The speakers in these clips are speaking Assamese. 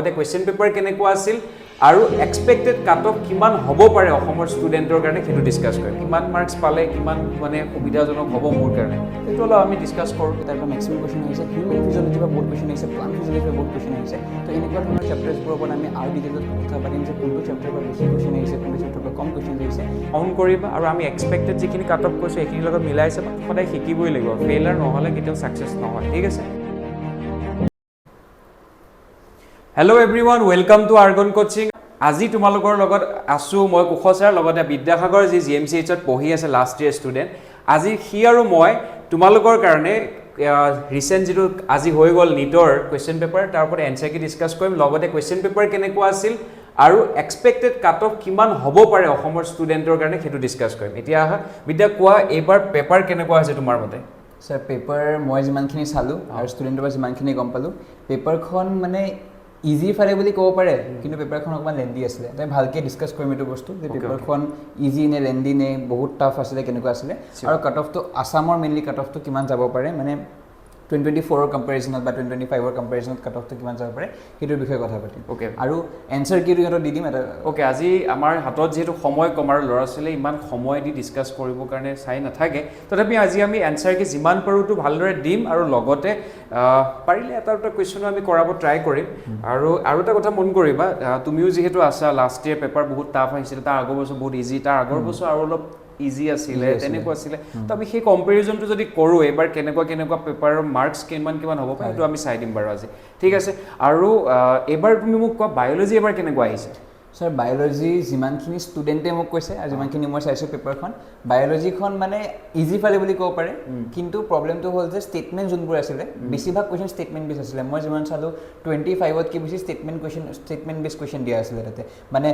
The question paper কেনেকুৱা আছিল আৰু এক্সপেক্টেড কাট অফ কিমান হ'ব পাৰে অসমৰ ষ্টুডেণ্টৰ কাৰণে সেইটো ডিসকাস কৰিম কিমান মাৰ্কস পালে কিমান মানে সুবিধাজনক হ'ব মোৰ কাৰণে সেইটো অলপ আমি ডিসকাস কৰোঁ তাৰপৰা ম্যাক্সিমাম কোৱেশ্চন আহিছে হিউমেন ফিজিঅলজি বা বহুত কোৱেশ্চন আহিছে প্লান্ট ফিজিঅলজি বা বহুত কোৱেশ্চন আহিছে তো এনেকুৱা ধৰণৰ চেপ্টাৰছবোৰৰ ওপৰত আমি আৰু ডিটেইলত কথা পাতিম যে কোনটো চেপ্টাৰৰ পৰা বেছি কোৱেশ্চন আহিছে কোনটো চেপ্টাৰৰ পৰা কম কোৱেশ্চন আহিছে কাউণ্ট কৰিবা আৰু আমি এক্সপেক্টেড যিখিনি কাট অফ কৈছোঁ এইখিনিৰ লগত মিলাই চাবা সদায় শিকিবই লাগিব ফেইলাৰ নহ'লে কেতিয়াও সাকসেছ নহয় ঠিক আছে Hello everyone, welcome to Argon coaching. আজি তোমালোকৰ লগত আছো মই কুশছাৰ লগতে বিদ্যাসাগৰ যি GMCH ত পঢ়ি আছে লাষ্ট ইয়াৰ ষ্টুডেণ্ট আজি হি আৰু মই তোমালোকৰ কাৰণে ৰিসেন্ট যেটো আজি হৈ গল নিটৰ কোৱেশ্চন পেপাৰ তাৰ ওপৰত এনসাৰ কি ডিসকাস কৰিম লগতে কোৱেশ্চন পেপাৰ কেনেকুৱা আছিল আৰু এক্সপেক্টেড কাট অফ কিমান হ'ব পাৰে অসমৰ ষ্টুডেণ্টৰ কাৰণে সেইটো ডিসকাস কৰিম এতিয়া বিদ্যা কোৱা এইবাৰ পেপাৰ কেনেকুৱা হৈছে তোমাৰ মতে স্যাৰ পেপাৰ মই যিমানখিনি চালো আৰু ষ্টুডেণ্টৰ পৰা যিমানখিনি গম পালো পেপাৰখন মানে ইজি ফালে বুলি ক'ব পাৰে কিন্তু পেপাৰখন অকমান লেন্দি আছিল তাই ভালকে ডিসকাস কৰিম এটো বস্তু যে পেপাৰখন ইজি নে লেন্দি নে বহুত টাফ আছিল কেনেকুৱা আছিল আৰু কাট অফটো আসামৰ মেইনলি কাট অফটো কিমান যাব পাৰে মানে 2024 ৰ কম্পাৰিজনত বা 2025 ৰ কম্পাৰিজনত কাট অফটো কিমান যাব পাৰে হেতৰ বিষয়ে কথা পাতিম ওকে আৰু এনসাৰ কি ৰিগত দি দিম এটা ওকে আজি আমাৰ হাতত যেটো সময় কম আৰু লৰাছলে ইমান সময় দি ডিসকাস কৰিব কাৰণে চাই নাথাকে তথাপি আজি আমি এনসাৰ কি যিমান পাৰোটো ভালদৰে দিম আৰু লগতে পাৰিলে এটা কোৱেশ্চন আমি কৰাব ট্ৰাই কৰিম আৰু এটা কথা মন কৰিবা তুমিও যেহেতু আছা লাষ্ট ইয়াৰ পেপাৰ বহুত টাফ আহিছিল তাৰ আগৰ বছৰ বহুত ইজি তাৰ আগৰ বছৰ আৰু অলপ ইজি আছিল তেনেকুৱা আছিল তো আমি সেই কম্পেৰিজনটো যদি কৰো এবাৰ কেনেকুৱা পেপাৰৰ মাৰ্কস কিমান হ'ব পাৰে তো আমি চাই দিম বাৰু আজি ঠিক আছে আৰু এবাৰ তুমি মোক কোৱা বায়োলজি এবাৰ কেনেকুৱা আহিছে স্যাৰ বায়োলজি যিমানখিনি ষ্টুডেণ্টে মোক কৈছে আৰু যিমানখিনি মই চাইছো পেপাৰখন বায়োলজিখন মানে ইজি ফালে বুলি ক'ব পাৰে কিন্তু প্ৰবলেমটো হ'ল যে ষ্টেটমেন্ট যোনবোৰ আছিল বেছিভাগ কোৱেশ্চন ষ্টেটমেন্ট বেছ আছিল মই যিমান চালো 25 ত কি বেছি ষ্টেটমেন্ট বেছ কোৱেশ্চন দিয়া আছিল তাতে মানে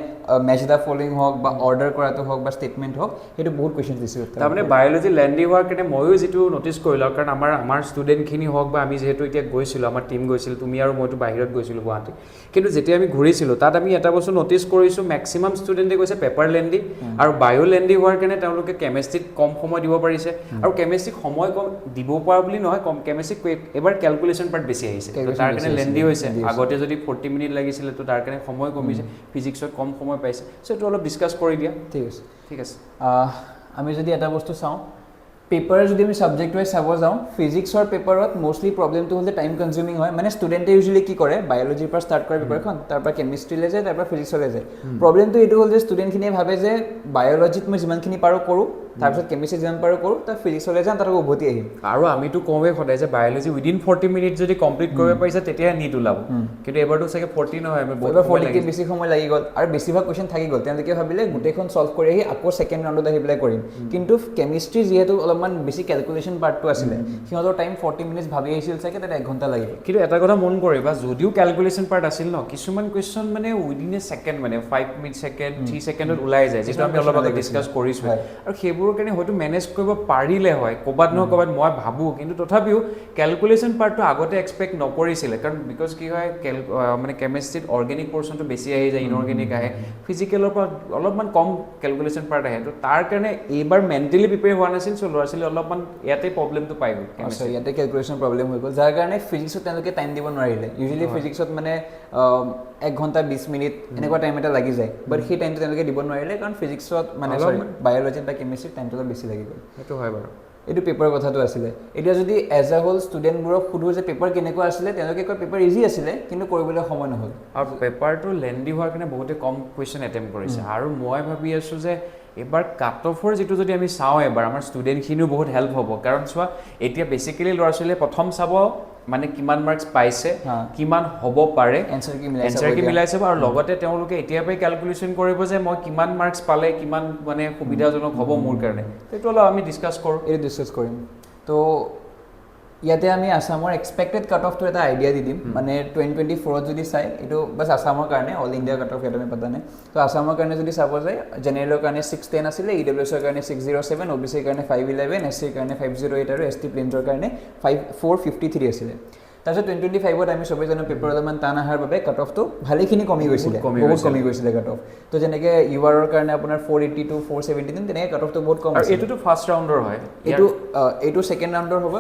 মেচ দা ফলোইং হওক বা অৰ্ডাৰ কৰাটো হওক বা ষ্টেটমেন্ট হওক হেতু বহুত কোৱেশ্চন দিছিল তাৰ মানে বায়োলজি লেন্ডি হোৱাৰ কাৰণে ময়ো যেটো নটিস কৰিলো কাৰণ আমাৰ ষ্টুডেণ্টখিনি হওক বা আমি যেহেতু এতিয়া গৈছিলো আমাৰ টিম গৈছিল তুমি আৰু মইতো বাহিৰত গৈছিলো গুৱাহাটী কিন্তু যেতিয়া আমি ঘূৰিছিলো তাত আমি এটা বস্তু নটিস কৰিছো ম্যাক্সিমাম ষ্টুডেণ্টে কৈছে পেপাৰ লেন্ডি আৰু বায়ো লেন্ডি হোৱাৰ কাৰণে তেওঁলোকে কেমিষ্ট্ৰিত কম সময় দিব পাৰিছে আৰু কেমিষ্ট্ৰিক সময় কম দিব পৰা বুলি নহয় কম কেমিষ্ট্ৰিক এবাৰ ক্যালকুলেশন পাৰ্ট বেছি আহিছে তাৰ কাৰণে লেন্ডি হৈছে আগতে যদি 40 মিনিট লাগিছিল তো তাৰ কাৰণে সময় কমিছে ফিজিক্সত কম সময় পাইছে সো এটো অলপ ডিসকাস কৰি দিয়া ঠিক আছে আমি যদি এটা বস্তু চাও পেপাৰ যদি আমি সাবজেক্ট ওয়াইজ চাব যাও ফিজিক্সৰ পেপাৰত মোস্টলি প্ৰবলেমটো হ'ল টাইম কনজিউমিং হয় মানে ষ্টুডেণ্টে ইউজুৱেলি কি কৰে বায়োলজিৰ পৰা ষ্টাৰ্ট কৰে পেপাৰখন তাৰ পৰা কেমিষ্ট্ৰিলৈ যায় তাৰ পৰা ফিজিক্সলৈ যায় প্ৰবলেমটো এইটো হ'ল যে ষ্টুডেণ্টখিনিয়ে ভাবে যে বায়োলজিত মই যিমানখিনি পাৰো কৰো তাৰপিছত কেমিষ্ট্ৰি যিমান পাৰো কৰো তাৰ ফিজিক্সলৈ যাম তাৰ উভতি আহিম আৰু আমিতো কমে সদায় যে বায়োলজি উইদিন 40 মিনিট যদি কমপ্লিট কৰিব পাৰিছে তেতিয়া নিট ওলাব কিন্তু এবাৰটো চাগে 40 নহয় আমি বহুত 40 কে বেছি সময় লাগি গল আৰু বেছিভাগ কোৱেশ্চন থাকি গল তেওঁলোকে ভাবিলে গোটেইখন সলভ কৰি আহি আকৌ সেকেন্ড ৰাউণ্ডত আহি পেলাই কৰিম কিন্তু কেমিষ্ট্ৰি যেহেতু অলপমান বেছি ক্যালকুলেশন পাৰ্টটো আছিলে সিহঁতৰ টাইম 40 মিনিটস ভাবি আহিছিল চাগে তাতে 1 ঘণ্টা লাগিব কিন্তু এটা কথা মন কৰিবা যদিও ক্যালকুলেশন পাৰ্ট আছিল ন কিছুমান কোৱেশ্চন মানে উইদিন এ সেকেন্ড মানে 5 মিনিট সেকেন্ড 3 সেকেন্ডত ওলাই যায় যেটো আমি অলপ আগতে ডিসকাস কৰিছো আৰু সেইবোৰ কাৰণে হয়তো মেনেজ কৰিব পাৰিলে হয় কবাত ন কবাত মই ভাবো কিন্তু তথাপিও ক্যালকুলেশন পাৰ্টটো আগতে এক্সপেক্ট নকৰিছিল কাৰণ বিকজ কি হয় মানে কেমিষ্ট্ৰিত অৰ্গেনিক পোৰশনটো বেছি আহি যায় ইনঅৰ্গেনিক আহে ফিজিক্যালৰ পৰা অলপমান কম ক্যালকুলেশন পাৰ্ট আহে তো তাৰ কাৰণে এইবাৰ মেন্টালি প্ৰিপেয়াৰ হোৱা নাছিল সো লৰাছলি অলপমান ইয়াতে প্ৰবলেমটো পাই গ'ল কেমিষ্ট্ৰি ইয়াতে ক্যালকুলেশন প্ৰবলেম হৈ গ'ল যাৰ কাৰণে ফিজিক্সত তেওঁলোকে টাইম দিব নোৱাৰিলে ইউজুৱেলি ফিজিক্সত মানে 1 ঘণ্টা 20 মিনিট এনেকুৱা টাইম এটা লাগি যায় বাট সেই টাইমটো তেওঁলোকে দিব নোৱাৰিলে কাৰণ ফিজিক্সত মানে বায়োলজিত বা কেমিষ্ট্ৰিত টাইমটো বেছি লাগি গ'ল সেইটো হয় বাৰু এটো পেপাৰ কথাটো আছিলে এতিয়া যদি এজ আ হোল ষ্টুডেণ্টবোৰক খুদু যে পেপাৰ কেনেকুৱা আছিলে তেওঁলোকে কয় পেপাৰ ইজি আছিলে কিন্তু কৰিবলৈ সময় নহল আৰু পেপাৰটো লেন্ডি হোৱাৰ কাৰণে বহুতে কম কোৱেশ্চন এটেম্প কৰিছে আৰু মই ভাবি আছো যে এবাৰ কাট অফৰ যেটো যদি আমি চাও এবাৰ আমাৰ ষ্টুডেণ্টখিনিও বহুত হেল্প হ'ব কাৰণ চোৱা এতিয়া বেসিক্যালি লৰাছলে প্ৰথম চাব মানে কিমান মাৰ্কস পাইছে কিমান হ'ব পাৰে এনসাৰ কি মিলাইছে আৰু লগতে তেওঁলোকে এতিয়া পাই ক্যালকুলেশন কৰিব যে মই কিমান মাৰ্কস পালে কিমান মানে সুবিধাজনক হ'ব মোৰ কাৰণে সেইটো অলপ আমি ডিসকাস কৰিম তো ইয়াতে আমি আসামৰ এক্সপেক্টেড কাট অফটো এটা আইডিয়া দি দিম মানে 2024 যদি চাই এটো বাস আসামৰ কাৰণে অল ইন্ডিয়া কাট অফ এটা আমি পতা নাই তো আসামৰ কাৰণে যদি চাব যায় জেনেৰেলৰ কাৰণে 610 আছিল ইডব্লিউএছৰ কাৰণে 607 ওবিসিৰ কাৰণে 511 এসচিৰ কাৰণে 508 আৰু এসটি প্লেনছৰ কাৰণে 453 আছিল তাৰপিছত 2025 ত আমি সবে জানো পেপাৰ অলপমান টান আহাৰ বাবে কাট অফটো ভালেখিনি কমি গৈছিলে বহুত কমি গৈছিলে কাট অফ তো যেনেকে ইউআৰৰ কাৰণে আপোনাৰ 482 417 তেনেকে কাট অফটো বহুত কম আৰু এটোটো ফাৰ্স্ট ৰাউণ্ডৰ হয় এইটো সেকেন্ড ৰাউণ্ডৰ হ'ব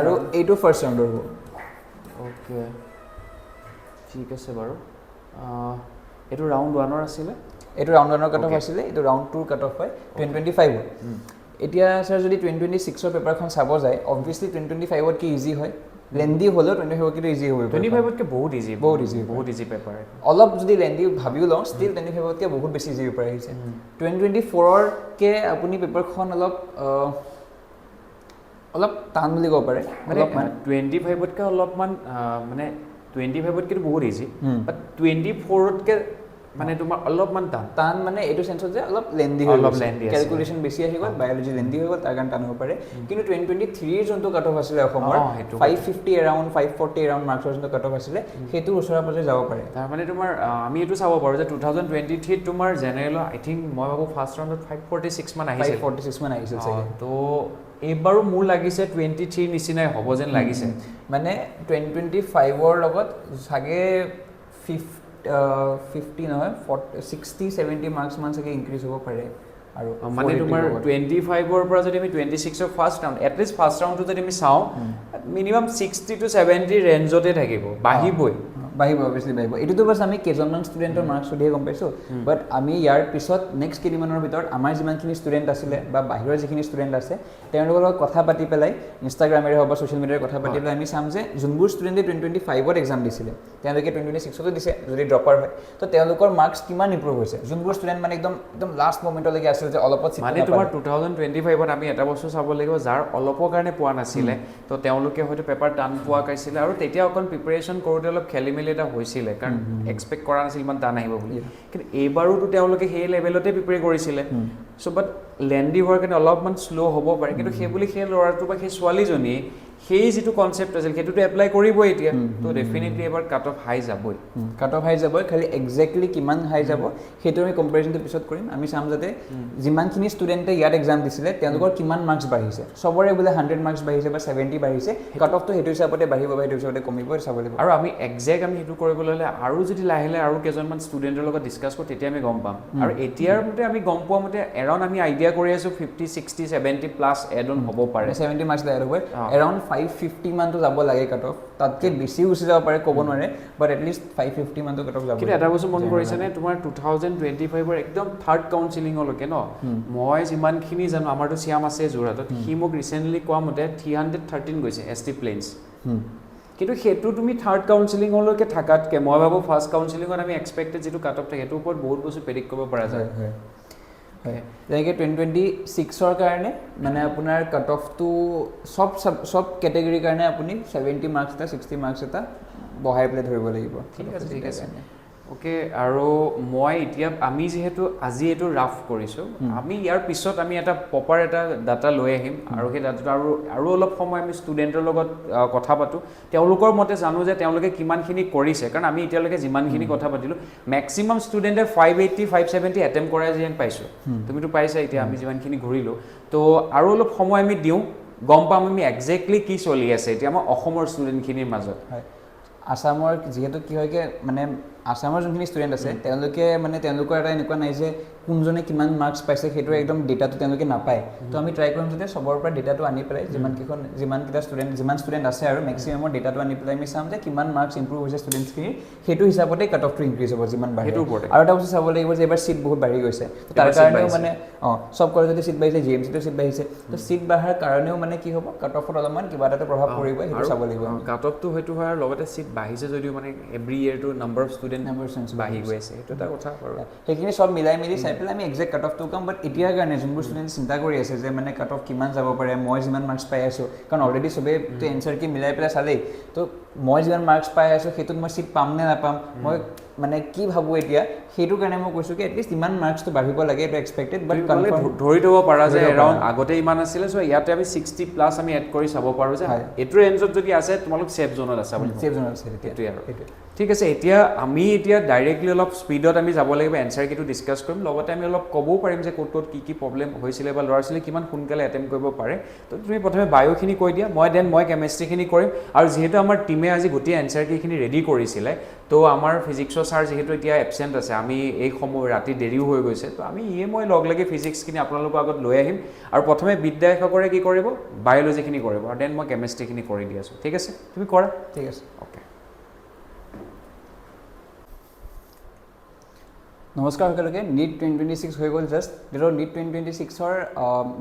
আৰু এইটো ফাৰ্স্ট ৰাউণ্ডৰ হ'ব ওকে ঠিক আছে বাৰু এইটো ৰাউণ্ড 1ৰ আছিলে এইটো ৰাউণ্ড 1ৰ কাট অফ আছিলে এইটো ৰাউণ্ড 2ৰ কাট অফ হয় 2025 এতিয়া স্যাৰ যদি 2026ৰ পেপাৰখন চাব যায় অবভিয়াসলি 2025ত কি ইজি হয় লেন্দি হলেও 25ত কি ইজি হ'ব 25ত কে বহুত ইজি পেপাৰ অলপ যদি লেন্দি ভাবিও লওঁ ষ্টিল 25ত কে বহুত বেছি ইজি পেপাৰ আহিছে 2024ৰ কে আপুনি পেপাৰখন অলপ টান বুলি ক'ব পাৰে মানে 25ত কে অলপমান মানে 25ত কে বহুত ইজি বাট 24ত কে মানে তোমাৰ অলপমান টান মানে এইটো সেন্সত যে অলপ লেন্দি হৈ গ'ল ক্যালকুলেশন বেছি আহি গ'ল বায়োলজি লেন্দি হৈ গ'ল তাৰ কাৰণে টান হ'ব পাৰে কিন্তু 2023 ৰ যোনটো কাট অফ আছিলে অসমৰ 550 এৰাউণ্ড 540 এৰাউণ্ড মাৰ্কছৰ যোনটো কাট অফ আছিলে সেইটো ওচৰা পাজৰে যাব পাৰে তাৰ মানে তোমাৰ আমি এইটো চাব পাৰো যে 2023 তোমাৰ জেনেৰেল আই থিংক মই ভাবো ফাৰ্ষ্ট ৰাউণ্ডত 546 মান আহিছিল 546 মান আহিছিল চাগে তো এইবাৰো মোৰ লাগিছে 23 নিচিনাই হ'ব যেন লাগিছে মানে 2025ৰ লগত চাগে 50 নহয় 60 70 মাৰ্কছ মান চাগে ইনক্ৰিজ হ'ব পাৰে আৰু মানে তোমাৰ 25ৰ পৰা যদি আমি 26ৰ ফাৰ্ষ্ট ৰাউণ্ড এটলিষ্ট ফাৰ্ষ্ট ৰাউণ্ডটো যদি আমি চাওঁ মিনিমাম 60 to 70 ৰেঞ্জতে থাকিব বাঢ়িবই অবভিয়াসলি বাঢ়িব এইটোতো বাছ আমি কেইজনমান ষ্টুডেণ্টৰ মাৰ্কছ সুধিয়ে গম পাইছোঁ বাট আমি ইয়াৰ পিছত নেক্সট কেইদিনমানৰ ভিতৰত আমাৰ যিমানখিনি ষ্টুডেণ্ট আছিলে বা বাহিৰৰ যিখিনি ষ্টুডেণ্ট আছে তেওঁলোকৰ লগত কথা পাতি পেলাই ইনষ্টাগ্ৰামেৰে হওক বা ছ'চিয়েল মিডিয়াৰ কথা পাতি পেলাই আমি চাম যে যোনবোৰ ষ্টুডেণ্টে 2025ত এক্সাম দিছিলে তেওঁলোকে 2026তো দিছে যদি ড্ৰপাৰ হয় তো তেওঁলোকৰ মাৰ্কছ কিমান ইম্প্ৰুভ হৈছে যোনবোৰ ষ্টুডেণ্ট মানে একদম লাষ্ট মমেণ্টলৈকে আছিল যে অলপত মানে তোমাৰ 2025ত আমি এটা বস্তু চাব লাগিব যাৰ অলপৰ কাৰণে পোৱা নাছিলে তো তেওঁলোকে হয়তো পেপাৰ টান পোৱা কৈছিলে আৰু তেতিয়া অকণ প্ৰিপাৰেশ্যন কৰোঁতে অলপ খেলি এটা হৈছিলে কাৰণ এক্সপেক্ট কৰা নাছিল ইমান টান আহিব বুলি কিন্তু এইবাৰোতো তেওঁলোকে সেই লেভেলতে প্ৰিপেয়াৰ কৰিছিলে চ' বাট লেন্দি হোৱাৰ কাৰণে অলপমান শ্ল' হ'ব পাৰে কিন্তু সেই বুলি সেই ল'ৰাটো বা সেই ছোৱালীজনীয়ে সেই যিটো কনচেপ্ট আছিল সেইটোতো এপ্লাই কৰিবই এতিয়া তো ডেফিনেটলি এবাৰ কাট অফ হাই যাবই খালি এক্সেক্টলি কিমান হাই যাব সেইটো আমি কম্পেৰিজনটো পিছত কৰিম আমি চাম যাতে যিমানখিনি ষ্টুডেণ্টে ইয়াত এক্সাম দিছিলে তেওঁলোকৰ কিমান মাৰ্কছ বাঢ়িছে চবৰে বোলে 100 মাৰ্কছ বাঢ়িছে বা 70 বাঢ়িছে কাট অফটো সেইটো হিচাপতে বাঢ়িব বা সেইটো হিচাপতে কমিব চাব লাগিব আৰু আমি এক্সেক্ট আমি সেইটো কৰিবলৈ হ'লে আৰু যদি লাহে লাহে আৰু কেইজনমান ষ্টুডেণ্টৰ লগত ডিছকাছ কৰোঁ তেতিয়া আমি গম পাম আৰু এতিয়াৰ মতে আমি গম পোৱা মতে এৰাউণ্ড আমি আইডিয়া কৰি আছোঁ 50 60 70 প্লাছ এড অন হ'ব পাৰে 70 মাৰ্কছ এড হ'ব এৰাউণ্ড 550 মানটো যাব লাগে কাট অফ তাতকৈ বেছি গুচি যাব পাৰে ক'ব নোৱাৰে বাট এটলিষ্ট 550 মানটো কাট অফ যাব কিন্তু এটা বস্তু মন কৰিছেনে তোমাৰ 2025ৰ একদম থাৰ্ড কাউন্সিলিঙলৈকে ন মই যিমানখিনি জানো আমাৰতো শ্যাম আছে যোৰহাটত সি মোক ৰিচেণ্টলি কোৱা মতে 313 গৈছে ST প্লেনছ কিন্তু সেইটো তুমি থাৰ্ড কাউন্সিলিঙলৈকে থাকাতকৈ মই ভাবোঁ ফাৰ্ষ্ট কাউন্সিলিঙত আমি এক্সপেক্টেড যিটো কাট অফ থাকে সেইটোৰ ওপৰত বহুত বস্তু প্ৰেডিক্ট কৰিব পৰা যায় যেনেকৈ 2026ৰ কাৰণে মানে আপোনাৰ কাট অফটো চব কেটেগৰীৰ কাৰণে আপুনি 70 মাৰ্কছ এটা 60 মাৰ্কছ এটা বহাই পেলাই ধৰিব লাগিব ঠিক আছে অ'কে আৰু মই এতিয়া আমি যিহেতু আজি এইটো ৰাফ কৰিছোঁ আমি ইয়াৰ পিছত আমি এটা প্ৰপাৰ এটা ডাটা লৈ আহিম আৰু সেই ডাটাটো আৰু অলপ সময় আমি ষ্টুডেণ্টৰ লগত কথা পাতোঁ তেওঁলোকৰ মতে জানো যে তেওঁলোকে কিমানখিনি কৰিছে কাৰণ আমি এতিয়ালৈকে যিমানখিনি কথা পাতিলোঁ মেক্সিমাম ষ্টুডেণ্টে 580 570 এটেম্প কৰাই যেন পাইছোঁ তুমিতো পাইছা এতিয়া আমি যিমানখিনি ঘূৰিলোঁ তো আৰু অলপ সময় আমি দিওঁ গম পাম আমি একজেক্টলি কি চলি আছে এতিয়া আমাৰ অসমৰ ষ্টুডেণ্টখিনিৰ মাজত আসামৰ যিহেতু কি হয়কে মানে আসামৰ যোনখিনি ষ্টুডেণ্ট আছে তেওঁলোকে মানে তেওঁলোকৰ এটা এনেকুৱা নাই যে কোনজনে কিমান মাৰ্কছ পাইছে সেইটো একদম ডেটাটো তেওঁলোকে নাপায় তো আমি ট্ৰাই কৰিম যাতে চবৰ পৰা ডেটাটো আনি পেলাই যিমানকেইটা ষ্টুডেণ্ট আছে আৰু মেক্সিমামৰ ডেটাটো আনি পেলাই আমি চাম যে কিমান মাৰ্কছ ইম্প্ৰুভ হৈছে ষ্টুডেণ্টছখিনিৰ সেইটো হিচাপতে কাট অফটো ইনক্ৰিজ হ'ব যিমান বাঢ়ে আৰু এটা বস্তু চাব লাগিব যে এবাৰ চিট বহুত বাঢ়ি গৈছে তাৰ কাৰণেও মানে চব কলেজতে চিট বাঢ়িছে GMCতো চিট বাঢ়িছে তো চিট বাঢ়াৰ কাৰণেও মানে কি হ'ব কাট অফত অলপমান কিবা এটা প্ৰভাৱ পৰিব সেইটো চাব লাগিব কাট অফটো হয়তো হয় আৰু লগতে চিট বাঢ়িছে যদিও মানে এভৰি ইয়েৰটো নাম্বাৰ অফ ষ্টুডেণ্ট বাঢ়ি গৈ আছে সেইটো এটা কথা বাৰু সেইখিনি চব মিলাই মিলি চাই পেলাই আমি এক্সেক্ট কাট অফটো কম বাট এতিয়াৰ কাৰণে যোনবোৰ ষ্টুডেণ্ট চিন্তা কৰি আছে যে মানে কাট অফ কিমান যাব পাৰে মই যিমান মাৰ্কছ পাই আছোঁ কাৰণ অলৰেডি চবেইতো এনচাৰ কি মিলাই পেলাই চালেই তো মই যিমান মাৰ্কছ পাই আছোঁ সেইটোত মই চিট পাম নে নাপাম মই মানে কি ভাবোঁ এতিয়া সেইটো কাৰণে মই কৈছোঁ কি এটলিষ্ট ইমান মাৰ্কছটো বাঢ়িব লাগে এইটো এক্সপেক্টেড বাট ধৰি থ'ব পাৰা যে এৰাউণ্ড আগতে ইমান আছিলে চ' ইয়াতে আমি 60 প্লাছ আমি এড কৰি চাব পাৰোঁ যে এইটো ৰেঞ্জত যদি আছে তোমালোক ছেফ জোনত আছে সেইটোৱে আৰু ঠিক আছে আমি এতিয়া ডাইৰেক্টলি অলপ স্পীডত আমি যাব লাগিব এনচাৰ কিটো ডিছকাছ কৰিম লগতে আমি অলপ ক'বও পাৰিম যে ক'ত কি প্ৰব্লেম হৈছিলে বা ল'ৰা ছোৱালী কিমান সোনকালে এটেম্প কৰিব পাৰে তো তুমি প্ৰথমে বায়'খিনি কৈ দিয়া মই কেমেষ্ট্ৰিখিনি কৰিম আৰু যিহেতু আমাৰ টিমে আজি গোটেই এনচাৰ কিখিনি ৰেডি কৰিছিলে তো আমাৰ ফিজিক্সৰ ছাৰ যিহেতু এতিয়া এবচেণ্ট আছে আমি এই সময় ৰাতি দেৰিও হৈ গৈছে তো আমি মই লগ লাগি ফিজিক্সখিনি আপোনালোকৰ আগত লৈ আহিম আৰু প্ৰথমে বিদ্যাসাগৰে কি কৰিব বায়'লজিখিনি কৰিব আৰু দেন মই কেমেষ্ট্ৰিখিনি কৰি দি আছোঁ ঠিক আছে তুমি কৰা ঠিক আছে অ'কে নমস্কাৰ সকলোকে নীট 2026 হৈ গ'ল জাষ্ট আৰু নীট 2026ৰ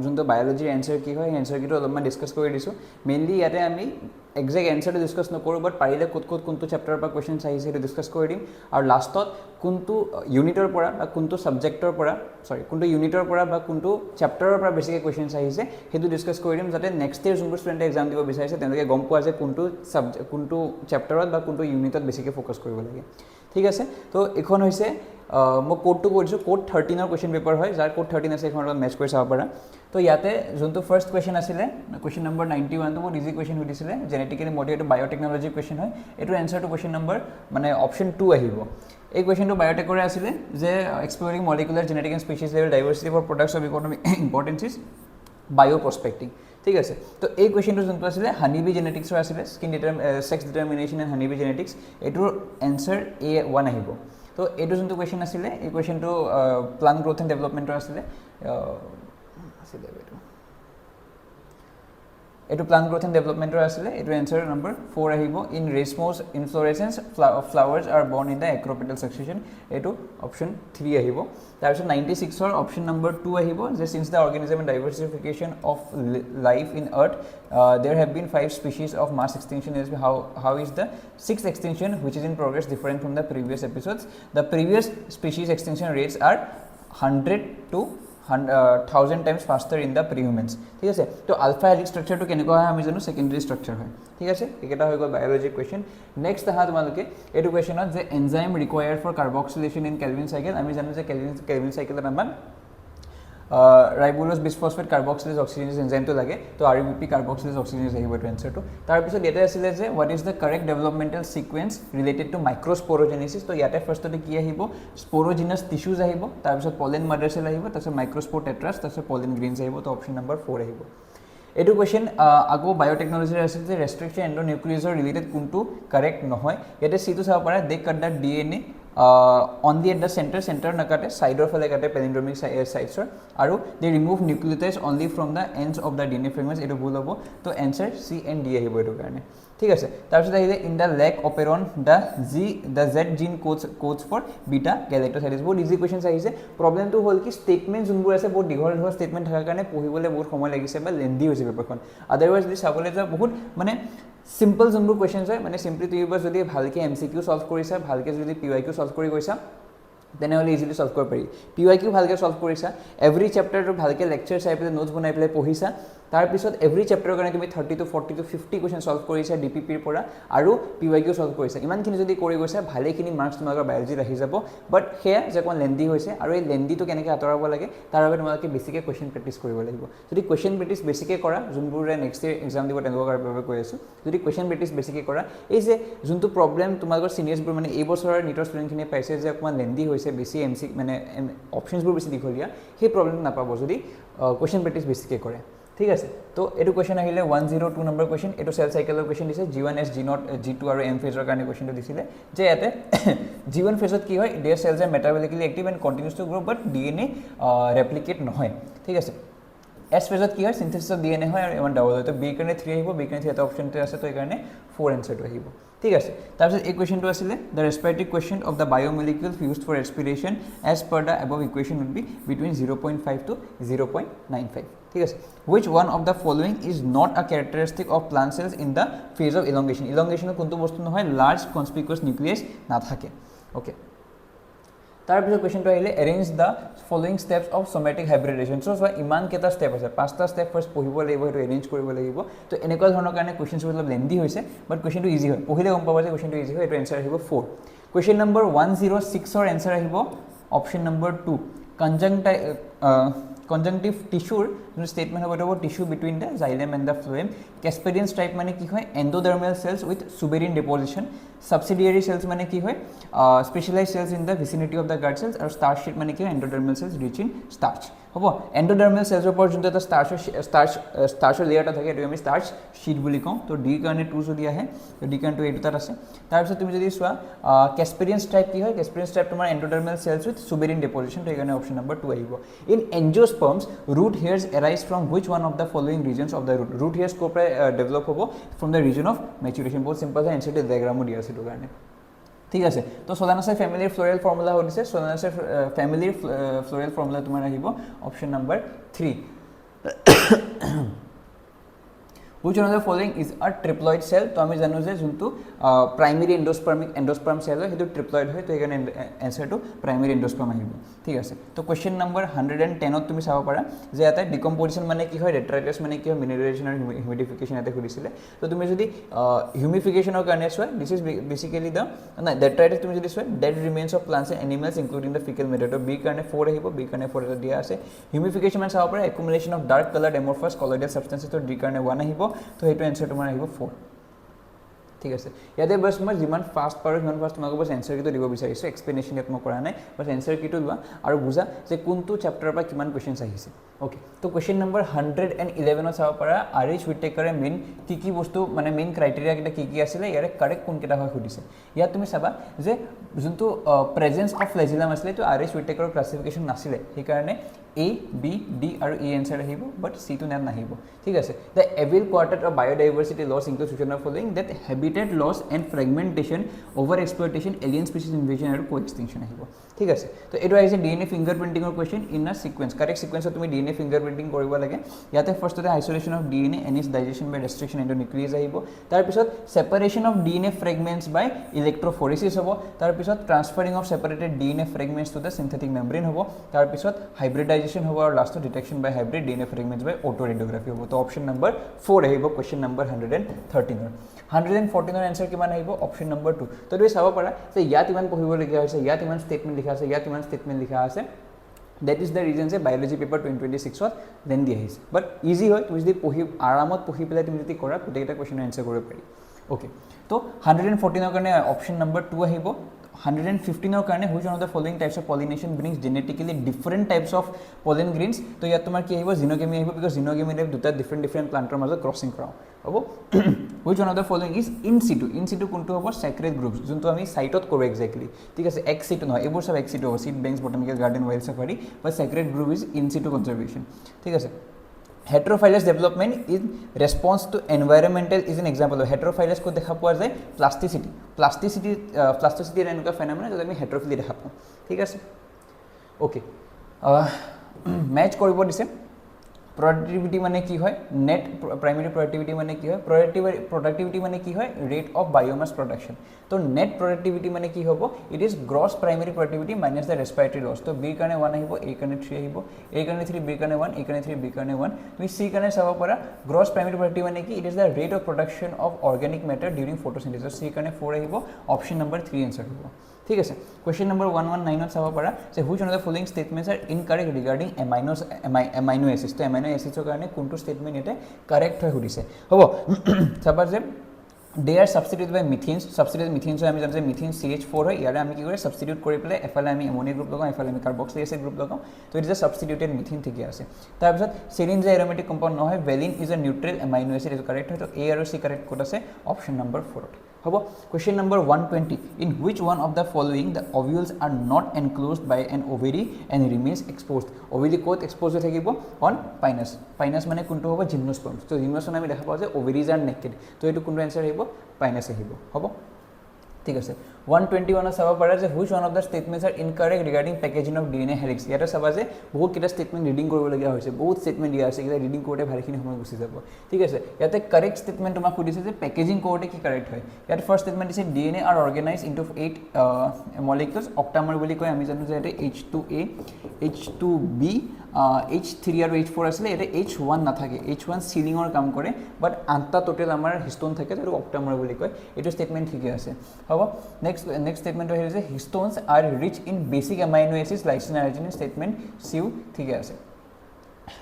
যোনটো বায়'লজিৰ এনচাৰ কি হয় এনচাৰ কিটো অলপমান ডিছকাছ কৰি দিছোঁ মেইনলি ইয়াতে আমি এক্সাক্ট এনচাৰটো ডিছকাছ নকৰোঁ বাট পাৰিলে ক'ত কোনটো চেপ্টাৰৰ পৰা কুৱেশ্যনছ আহিছে সেইটো ডিছকাছ কৰি দিম আৰু লাষ্টত কোনটো ইউনিটৰ পৰা বা কোনটো ছাবজেক্টৰ পৰা কোনটো ইউনিটৰ পৰা বা কোনটো চেপ্টাৰৰ পৰা বেছিকৈ কুৱেশ্যনছ আহিছে সেইটো ডিছকাছ কৰি দিম যাতে নেক্সট ইয়েৰ যোনবোৰ ষ্টুডেণ্টে এক্সাম দিব বিচাৰিছে তেওঁলোকে গম পোৱা যে কোনটো চেপ্টাৰত বা কোনটো ইউনিটত বেছিকৈ ফ'কাছ কৰিব লাগে ঠিক আছে তো এইখন হৈছে মই কোডটো কৰিছোঁ কোড 13ৰ কুৱেশ্যন পেপাৰ হয় যাৰ কোড 13 আছে এইখনৰ লগত মেচ কৰি চাব পাৰা তো ইয়াতে যোনটো ফাৰ্ষ্ট কুৱেশ্যন আছিলে কুৱেশ্যন নম্বৰ 91 টো বহুত ইজি কুৱেশ্যন সুধিছিলে জেনেটিকেলি মডিফাইড বায়'টেকনলজি কুৱেশ্যন হয় এইটো এনচাৰটো কুৱেশ্যন নম্বৰ মানে অপশ্যন 2 আহিব এই কুৱেশ্যনটো বায়'টেকৰে আছিলে যে exploring molecular genetic and species level diversity for products of economic importances bioprospecting ঠিক আছে তো এই কুৱেশ্যনটো যোনটো আছিলে হানিবি জেনেটিক্সৰ আছিলে sex determination and honeybee genetics এইটোৰ এনচাৰ A1 আহিব তো এইটো যোনটো কুৱেশ্যন আছিলে এই কুৱেশ্যনটো প্লান্ট গ্ৰোথ এণ্ড ডেভেলপমেণ্টৰ আছিলে এইটো প্লান্ট গ্ৰোথ এণ্ড ডেভেলপমেণ্টৰ আছিলে এইটো এনচাৰ নম্বৰ 4 আহিব in racemose inflorescence flowers are borne in the acropetal succession এইটো অপশ্যন 3 আহিব তাৰপিছত 96ৰ অপশ্যন নম্বৰ 2 আহিব যে since the organism and diversification of life in earth there have been 5 species of mass extinction how is the 6th extinction which is in progress different from the previous episodes the previous species extinction rates are 100 to 1000 times faster in the prehumans ঠিক আছে তো আলফা হেলিক্স স্ট্ৰাকচাৰটো কেনেকুৱা হয় আমি জানো সেকেন্ডাৰী স্ট্ৰাকচাৰ হয় ঠিক আছে এটা হৈ গ'ল বায়োলজি কুৱেশ্যন নেক্সট আহা তোমালোকে এইটো কুৱেশ্যনত যে enzyme required for carboxylation in Calvin cycle আমি জানো যে কেলভিন চাইকেলত আমাৰ ৰাইবোলোজ বিসফসফেট কাৰ্বক্সিলেজ অক্সিজেনেজ এনজাইমটো লাগে তো আৰবিপি কাৰ্বক্সিলেজ অক্সিজেনেজ আহিব এইটো এনচাৰটো তাৰপিছত ইয়াতে আছিলে যে what is the correct developmental sequence related to microsporogenesis তো ইয়াতে ফাৰ্ষ্টতে কি আহিব স্পোৰোজিনাছ টিস্যুজ আহিব তাৰপিছত পলেন মাদাৰ চেল আহিব তাৰপিছত মাইক্ৰস্পোৰ টেট্ৰাছ তাৰপিছত পলেন গ্ৰেইনছ আহিব তো অপশ্যন নম্বৰ 4 আহিব এইটো কুৱেশ্যন আকৌ বায়'টেকনলজিৰ আছিল যে ৰেষ্ট্ৰিকশ্যন এণ্ডোনিউক্লিয়াছৰ ৰিলেটেড কোনটো কাৰেক্ট নহয় ইয়াতে চিটো চাব পাৰা they cut the DNA only at the center nakate side of like at palindromic sites aru they remove nucleotides only from the ends of the DNA fragments etu bhul hobo to answer C and D ahibo etu karone ঠিক আছে তাৰপিছত আহিলে in the lac operon the z gene codes for beta galactosidase বহুত ইজি কুৱেশ্যনছ আহিছে প্ৰব্লেমটো হ'ল কি ষ্টেটমেণ্ট যোনবোৰ আছে বহুত দীঘল ষ্টেটমেণ্ট থকাৰ কাৰণে পঢ়িবলৈ বহুত সময় লাগিছে বা লেন্দি হৈছে পেপাৰখন আদাৰৱাইজ যদি চাবলৈ যাওঁ বহুত মানে সিম্পল যোনবোৰ কুৱেশ্যনছ হয় মানে চিম্পলি তুমি যদি ভালকৈ MCQ সলভ কৰিছা ভালকৈ যদি PYQ সলভ কৰি গৈছা তেনেহ'লে ইজিলি সলভ কৰিব পাৰি PYQ ভালকৈ সলভ কৰিছা এভৰি চেপ্টাৰটো ভালকৈ লেকচাৰ চাই পেলাই নোটছ বনাই পেলাই পঢ়িছা তাৰপিছত এভৰি চেপ্টাৰৰ কাৰণে তুমি 30 to 40 to 50 কুৱেশ্যন সলভ কৰিছা DPPৰ পৰা আৰু PYQ সলভ কৰিছা ইমানখিনি যদি কৰি গৈছা ভালেখিনি মাৰ্কছ তোমালোকৰ বায়'লজিত আহি যাব বাট সেয়া যে অকণ লেন্দি হৈছে আৰু এই লেন্দিটো কেনেকৈ আঁতৰাব লাগে তাৰ বাবে তোমালোকে বেছিকৈ কুৱেশ্যন প্ৰেক্টিছ কৰিব লাগিব যদি কুৱেশ্যন প্ৰেক্টিছ বেছিকৈ কৰা যোনবোৰে নেক্সট ইয়েৰ এক্সাম দিব তেওঁলোকৰ বাবে কৈ আছোঁ যদি কুৱেশ্যন প্ৰেক্টিছ বেছিকৈ কৰা এই যে যোনটো প্ৰব্লেম তোমালোকৰ চিনিয়ৰ্ছবোৰ মানে এই বছৰৰ নিটৰ ষ্টুডেণ্টখিনিয়ে পাইছে যে অকণমান লেন্দি হৈছে বেছি মানে অপশ্যনছবোৰ বেছি দীঘলীয়া সেই প্ৰব্লেমটো নাপাব যদি কুৱেশ্যন প্ৰেক্টিছ বেছিকৈ কৰে ঠিক আছে তো এইটো কুৱেশ্যন আহিলে 102 নম্বৰ কুৱেশ্যন এইটো সেল চাইকেলৰ কুৱেশ্যন দিছে G1 G0 G2 আৰু M ফেজৰ কাৰণে কুৱেশ্যনটো দিছিলে যে ইয়াতে G1 ফেজত কি হয় there cells are metabolically active and continues to grow but DNA replicate নহয় ঠিক আছে S ফেজত কি হয় সিনথেসিস অফ DNA হয় আৰু ইমান ডাবল হয় তো B কাৰণে 3 আহিব B কাৰণে 3 এটা অপশ্যনটো আছে তো এই কাৰণে 4 এনসাৰটো আহিব ঠিক আছে তাৰপিছত এই কুৱেশ্যনটো আছিলে দ্য ৰেস্পিৰেটৰি কুৱেশ্যন of the biomolecules used for respiration as per the above equation would be between 0.5 to 0.95 ঠিক আছে which one of the following is not a characteristic of plant cells in the phase of elongation elongationৰ কোনটো বস্তু নহয় লাৰ্জ কনস্পিকুয়াছ নিউক্লিয়াছ নাথাকে ওকে তাৰপিছত কুৱেশ্যনটো আহিলে arrange the following steps of somatic hybridisation so' ইমান কেইটা ষ্টেপ আছে 5টা ষ্টেপ ফাৰ্ষ্ট পঢ়িব লাগিব সেইটো এৰেঞ্জ কৰিব লাগিব তো এনেকুৱা ধৰণৰ কাৰণে কুৱেশ্যনছবোৰ অলপ লেন্দি হৈছে বাট কুৱেশ্যনটো ইজি হয় পঢ়িলে গম পাব যে কুৱেশ্যনটো ইজি হয় এইটো এনচাৰ আহিব 4 কুৱেশ্যন নম্বৰ 106ৰ এনচাৰ আহিব অপশ্যন নম্বৰ 2 conjunctive tissue जो statement होगा वो tissue between the xylem and the phloem Casparian stripe माने की है endodermal cells with suberin deposition subsidiary cells माने की है specialized cells in the vicinity of the gut cells और starch sheet माने की है endodermal cells rich in starch হ'ব endodermal cells ওপৰ যোনটো এটা starch layer টা থাকে এটো আমি starch sheet বুলি কওঁ তো D কাৰণে 2 যদি আহে তো D কাৰণে 2 এইটো তাত আছে তাৰ পিছত তুমি যদি চোৱা Casparian stripe কি হয় Casparian stripe তোমাৰ endodermal cells with suberin deposition তো এখানে অপশ্যন নম্বৰ 2 আহিব in angiosperms root hairs arise from which one of the following regions of the root hairs को develop होबो from the region of maturation बहुत simple है आंसर diagram দিয়া আছে তো কাৰণে ঠিক আছে তো সোলানাসেৰ ফ্যামিলিৰ ফ্লোৰেল ফৰ্মুলা হৈছে সোলানাসেৰ ফ্যামিলিৰ ফ্লোৰেল ফৰ্মুলা তোমাৰ আহিব option number 3 Which one of the following is a triploid cell? তো আমি জানো যে যোনটো প্ৰাইমেৰী এন্ডোস্পাৰ্ম সেল হয় সেইটো ট্ৰিপ্লয়েড হয় তো এখানে আনসাৰটো প্ৰাইমেৰী এন্ডোস্পাৰ্ম আহিব ঠিক আছে তো কোশ্চেন নম্বৰ 110 ত তুমি চাব পাৰা যে এটা ডিকম্পোজিশন মানে কি হয় ডেট্ৰাইটাছ মানে কি হয় মিনাৰেলাইজেশন আৰু হিউমিডিফিকেশন এটা কৰিছিলে তো তুমি যদি হিউমিফিকেশনৰ কাৰণে চোৱা দিস ইজ বেসিক্যালি দা না ডেট্ৰাইটাছ তুমি যদি চোৱা dead remains of plants and animals including the faecal matter তো বি কাৰণে 4 আহিব বি কাৰণে 4 এটা দিয়া আছে হিউমিফিকেশন মানে চাব পাৰা accumulation of dark coloured এমৰফাছ colloidal সাবস্টেন্সেছ তো ডি কাৰণে 1 আহিব তো এইটো आंसर তোমাৰ আহিব 4 ঠিক আছে ইয়াতে বাস মই যিমান ফাস্ট পাৰো সিমান ফাস্ট তোমাক বাস आंसर কিটো দিব বিচাৰিছো এক্সপ্লেনেশন ইয়াত মই কৰা নাই বাস आंसर কিটো লোৱা আৰু বুজা যে কোনটো চ্যাপ্টাৰৰ পৰা কিমান কোৱেশ্চনছ আহিছে ওকে তো কোৱেশ্চন নম্বৰ 111 ত চাব পাৰা আৰিশ উইটেকাৰে মেইন কি বস্তু মানে মেইন ক্ৰাইটেৰিয়া কিটা কি আছিল ইয়াৰে কাৰেক্ট কোন কিটা হয় সুধিছে ইয়াত তুমি চাবা যে যোনটো প্ৰেজেন্স অফ ফ্লেজিলাম আছিল তো আৰিশ উইটেকাৰৰ ক্লাসিফিকেশন নাছিলে সেই কাৰণে A, B, D আৰু E answer আহিব but C to not নাহিব ঠিক আছে the evil quartet of biodiversity loss includes which of the following that habitat loss and fragmentation over exploitation alien species invasion আৰু co-extinction আহিব ঠিক আছে তো এটো আহিছে DNA fingerprinting or question in a sequence correct sequence তুমি DNA fingerprinting কৰিব লাগে ইয়াতে ফাৰ্স্টতে isolation of DNA and its digestion by restriction into nuclease আহিব তাৰ পিছত separation of DNA fragments by electrophoresis হ'ব তাৰ পিছত transferring of separated DNA fragments to the synthetic membrane হ'ব তাৰ পিছত hybridization होगा और last detection by hybrid DNA fragments by autoradiography होगा तो ऑप्शन नंबर 4 আহিব क्वेश्चन नंबर 113 114 ৰ आंसर কিমান আহিব অপশন নম্বৰ 2 তো তুমি চাব পাৰা যে ইয়াত ইমান পঢ়িব লগিয়া হৈছে ইয়াত ইমান স্টেটমেন্ট লিখা আছে ইয়াত ইমান স্টেটমেন্ট লিখা আছে that is the reason যে বায়োলজি পেপাৰ 2026 ত দেন দি আহিছে বাট ইজি হয় তুমি যদি পঢ়ি আৰামত পঢ়ি পেলাই তুমি যদি কৰা গোটেইটা কোৱেশ্চনৰ आंसर কৰিব পাৰি ওকে তো 114 ৰ কাৰণে অপশন নম্বৰ 2 আহিব 115 ৰ কাৰণে which one of the following types of pollination brings genetically different types of pollen grains তো ইয়াত তোমাৰ কি আহিব জিনোগেমি আহিব because জিনোগেমি ৰে দুটা different planter মাজত ক্ৰসিং কৰাও হ'ব which one of the following is in situ কোনটো হ'ব sacred groups যোনটো আমি সাইটত কৰো এক্স্যাক্টলি ঠিক আছে ex situ নহয় এবোৰ সব ex situ হ'ব seed banks botanical garden wild safari but sacred group is in situ conservation ঠিক আছে heterophilous development in response to environmental is an example of heterophilous को देखा পোৱা যায় plasticity এনেকুৱা ফেনোমেনা যেটা আমি heterophilia দেখা পাওঁ ঠিক আছে ওকে ম্যাচ কৰিব দিছে productivity মানে কি হয় net primary productivity মানে কি হয় productivity মানে কি হয় rate of biomass production তো net productivity মানে কি হ'ব it is gross primary productivity minus the respiratory loss তো b কাৰণে 1 আহিব a কাৰণে 3 আহিব a কাৰণে 3 b কাৰণে 1 a কাৰণে 3 b কাৰণে 1 তুমি c কাৰণে চাব পাৰা gross primary productivity মানে কি it is the rate of production of organic matter during photosynthesis c কাৰণে 4 আহিব option number 3 answer হ'ব ঠিক আছে क्वेश्चन नंबर 119 ত চাব পাৰা যে which one of the following statements are incorrect regarding amino acids তো amino acids ৰ কাৰণে কোনটো স্টেটমেন্ট এতে কারেক্ট হয় সুধিছে হ'ব চাবা যে they are substituted by methanes substituted methanes আমি জানো যে methane CH4 হয় ইয়াৰে আমি কি কৰে সাবস্টিটিউট কৰি পেলাই এফালে আমি অ্যামোনিয়া গ্ৰুপ লগাও এফালে আমি কাৰ্বক্সিলিক এসিড গ্ৰুপ লগাও তো it is a substituted methane ঠিকই আছে তাৰ পিছত serine যে aromatic compound নহয় valine is a neutral amino acid is correct হয় তো a আৰু c correct কোড আছে অপশন নম্বৰ 4 হ'ব question number 120 in which one of the following the ovules are not enclosed by an ovary and remains exposed ovary কোত exposed হৈ থাকিব on pinus মানে কোনটো হ'ব gymnosperm তো gymnosperm আমি দেখা পাওঁ যে ovaries are naked তো এটো কোনটো आंसर আহিব pinus আহিব হ'ব ঠিক আছে 121 চাবা পাৰা যে which one of the statements are incorrect regarding packaging of DNA helix ইয়াতে চাবা যে বহুত কিটা স্টেটমেন্ট ৰিডিং কৰিব লগিয়া হৈছে বহুত স্টেটমেন্ট দিয়া আছে কিটা ৰিডিং কৰোতে ভালেখিনি সময় গুচি যাব ঠিক আছে ইয়াতে কাৰেক্ট স্টেটমেন্ট তোমাক সুধিছে যে পেকেজিং কৰোতে কি কারেক্ট হয় ইয়াতে ফার্স্ট স্টেটমেন্ট দিছে DNA are organized into 8 molecules octamer বুলি কয় আমি জানো যে এটা H2A H2B H3 আৰু H4 আছিল এটা H1 না থাকে H1 সিলিংৰ কাম কৰে বাট আনটা টোটাল আমাৰ হিস্টোন থাকে আৰু octamer বুলি কয় এটো স্টেটমেন্ট ঠিকই আছে হ'ব next statement is histones are rich in basic amino acids lysine arginine statement c ঠিকই আছে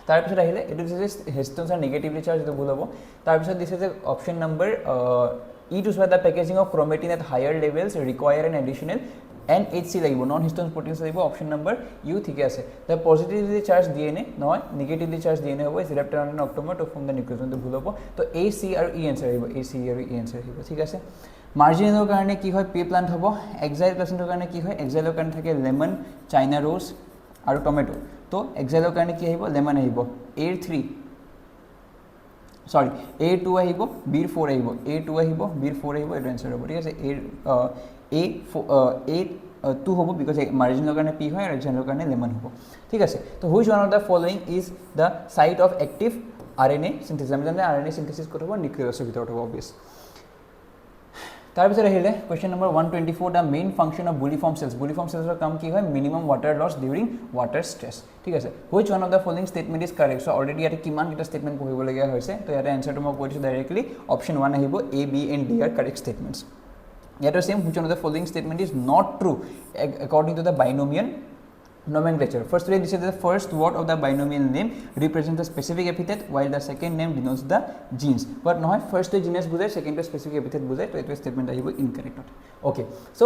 তাৰ পিছত আহিলে এটো যে histones are negatively charged তো ভুল হ'ব তাৰ পিছত দিছে যে option number e to show the packaging of chromatin at higher levels require an additional NHC লাগিব non histone proteins লাগিব অপশন নম্বৰ u ঠিকই আছে the positively charged DNA নহয় negatively charged DNA হ'ব is left around an octamer to form the nucleus তো ভুল হ'ব তো a c আৰু e answer আহিব a c আৰু e answer আহিব ঠিক আছে মার্জিনের কারণে কি হয় পে প্লান্ট হবো এক্সাইল প্লান্টের কারণে কি হয় এক্সাইলের কারণে থাকে লেমন চাইনা রোজ আর টমেটো তো এক্সাইলের কারণে কি আহিব লেমন আহিব A3 সৰি A2 আহিব B4 আহিব A2 আহিব B4 আহিব এটো आंसर হ'ব ঠিক আছে A2 হ'ব because marginal কাৰণে P হয় আৰু general কাৰণে lemon হ'ব ঠিক আছে তো which one of the following is the site of active RNA synthesis আমি জানো RNA synthesis ক'ত হ'ব নিউক্লিয়াছৰ ভিতৰত হ'ব obvious তাৰপিছত আহিলে question number 124 the main function of bulliform cells ৰ কাম কি হয় minimum water loss during water stress ঠিক আছে which one of the following statement is correct so already ইয়াতে কিমান কিটা statement পঢ়িব লগা হৈছে তো ইয়াতে आंसरটো মই কৈ দিছো directly option 1 আহিব A B and D are correct statements yet the same which one of the following statement is not true according to the binomial nomenclature firstly this is the first word of the binomial name represents the specific epithet while the second name denotes the genes but no first the genus bujay second the specific epithet bujay to it statement ahibo incorrect okay so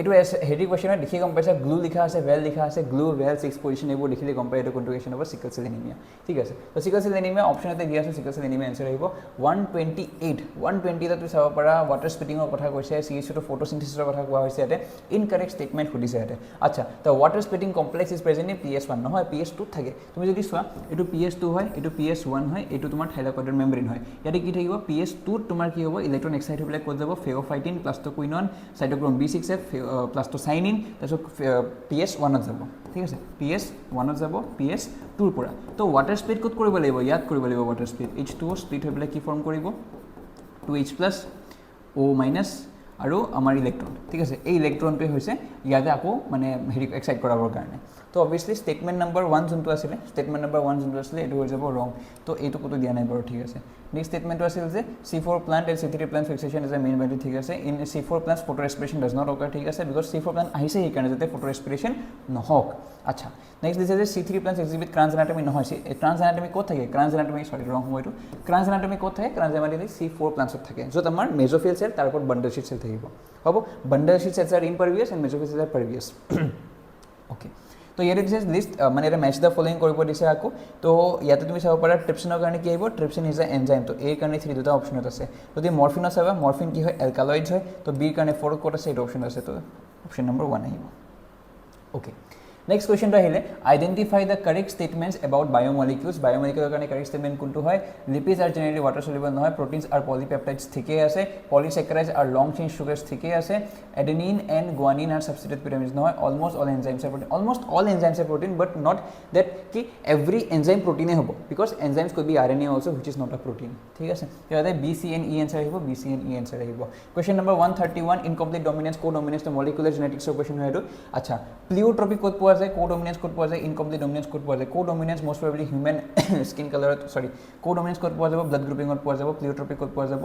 it was heavy question likhi kom paisa glue likha ase well likha ase glue well 6 position ebo likhile kom pai eto conjugation of sickle cell anemia thik ase to sickle cell anemia option ate dia ase sickle cell anemia answer ahibo 120 ta tu saba para water splitting or kotha koise ch to photosynthesis or kotha koa hoise ate incorrect statement khudise ate acha the water splitting complex is present in PS1 নহয় PS2 থাকে তুমি যদি সোয়া এটো PS2 হয় এটো PS1 হয় এটো তোমার থাইলাকয়েডৰ মেমব্ৰেন হয় ইয়াতে কি থাকিব PS2 তোমাৰ কি হ'ব ইলেক্ট্রন এক্সাইট হৈ যাব ক'ত যাব ফেওফাইটিন প্লাস তো কুইনন সাইটোক্রোম B6F প্লাস তো সাইনিন তাৰপিছত PS1 ত যাব ঠিক আছে PS1 ত যাব PS2 ৰ পৰা তো ওয়াটাৰ স্প্লিট ক'ত কৰিব লাগিব ইয়াত কৰিব লাগিব ওয়াটাৰ স্প্লিট H2O স্প্লিট হৈ পেলাই কি ফৰ্ম কৰিব 2H+ O- আৰু আমাৰ ইলেক্ট্ৰন ঠিক আছে এই ইলেক্ট্ৰনটো হৈছে ইয়াতে আকৌ মানে হেৰি এক্সাইট কৰাবৰ কাৰণে তো অবভিয়াসলি স্টেটমেন্ট নাম্বাৰ 1 যোনটো আছিল স্টেটমেন্ট নাম্বাৰ 1 যোনটো আছিল এটো হৈ যাব ৰং তো এইটো কত দিয়া নাই বাৰু ঠিক আছে নেক্সট স্টেটমেন্টটো আছিল যে C4 plant and C3 plant fixation is a main value ঠিক আছে in C4 plants photorespiration does not occur ঠিক আছে because C4 plant আহিছে এই কাৰণে যাতে photorespiration নহওক আচ্ছা নেক্সট দিছে যে C3 plants exhibit Kranz anatomy নহয় Kranz anatomy ক'ত থাকে Kranz anatomy সরি ৰং হয়টো Kranz anatomy ক'ত থাকে Kranz anatomy C4 plants ত থাকে যত আমাৰ মেসোফিল সেল তাৰ ওপৰত বান্ডল শীট সেল থাকিব হ'ব bundle sheath cells are impervious and mesophyll cells are pervious okay তো ইয়াতে দিছে লিস্ট মানে এটা ম্যাচ দা ফলোইং কৰিব দিছে আকো তো ইয়াতে তুমি চাব পাৰা ট্ৰিপসিনৰ কাৰণে কি আহিব ট্ৰিপসিন ইজ আ এনজাইম তো এৰ কাৰণে 3 দুটা অপচনত আছে যদি মৰফিনৰ চাবা মৰফিন কি হয় অ্যালকালয়েডছ হয় তো বি কাৰণে 4 কোড আছে এটা অপচন আছে তো অপচন নম্বৰ 1 আহিব okay Next question rahile identify the correct statements about biomolecules biomolecules karone correct statement kuntu hoy lipids are generally water soluble nohoy proteins are polypeptides thike ase polysaccharides are long chain sugars thike ase adenine and guanine are substitute pyramids nohoy almost all enzymes are protein but not that ki every enzyme protein e hobo because enzymes could be RNA also which is not a protein thik ase yate B C and E answer ahibo B C and E answer ahibo question number 131 incomplete dominance co-dominance to molecular genetics question hoy etu acha pleiotropic code po co-dominance code পোৱা যায় incomplete dominance code পোৱা যায় co-dominance most probably human skin color sorry co-dominance code পোৱা যাব blood grouping ত পোৱা যাব pleiotropic code পোৱা যাব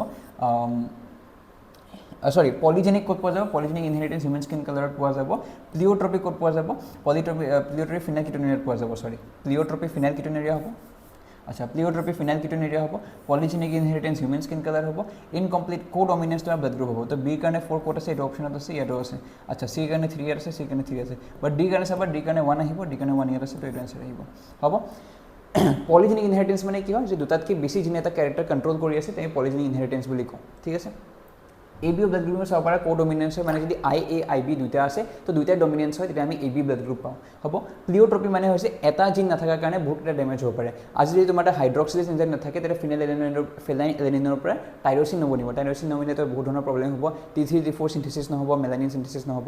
sorry polygenic code পোৱা যাব polygenic inheritance human skin color ত পোৱা যাব pleiotropic code পোৱা যাব pleiotropic phenylketonuria পোৱা যাব sorry pleiotropic phenylketonuria হ'ব আচ্ছা প্লিওট্ৰপি ফিনাইলকিটোনুৰিয়া হ'ব polygenic inheritance human skin colour হ'ব ইনকমপ্লিট co-dominance তো ব্লাড গ্ৰুপ হ'ব তো বি কাৰণে 4 কোড আছে এটা অপচনত আছে ইয়াতো আছে আচ্ছা সি কাৰণে 3 আছে সি কাৰণে 3 আছে বাট ডি কাৰণে চাবা ডি কাৰণে 1 আহিব ডি কাৰণে 1 ইয়াত আছে তো এটা आंसर আহিব হ'ব পলিজেনিক ইনহেৰিটেন্স মানে কি হয় যে দুটাতকৈ বেছি জিন এটা ক্যাৰেক্টাৰ কন্ট্ৰোল কৰি আছে তেই পলিজেনিক ইনহেৰিটেন্স বুলি কওঁ ঠিক আছে AB blood group চাব পাৰা co-dominance হয় মানে যদি IA IB দুটা আছে তো দুটা ডমিনেন্স হয় তেতিয়া আমি AB blood group পাওঁ হ'ব প্লিওট্রপি মানে হৈছে এটা জিন নাথাকাৰ কাৰণে বহুতটা ড্যামেজ হ'ব পাৰে আজি যদি তোমাৰ হাইড্ৰক্সিলেজ এনজাইম নাথাকে তেতিয়া ফেনাইলেনিনৰ পৰা টাইৰোসিন নবনিব টাইৰোসিন নবনিলে তো বহুত ধৰণৰ প্ৰবলেম হ'ব T3 T4 সিনথেসিস নহব মেলানিন সিনথেসিস নহব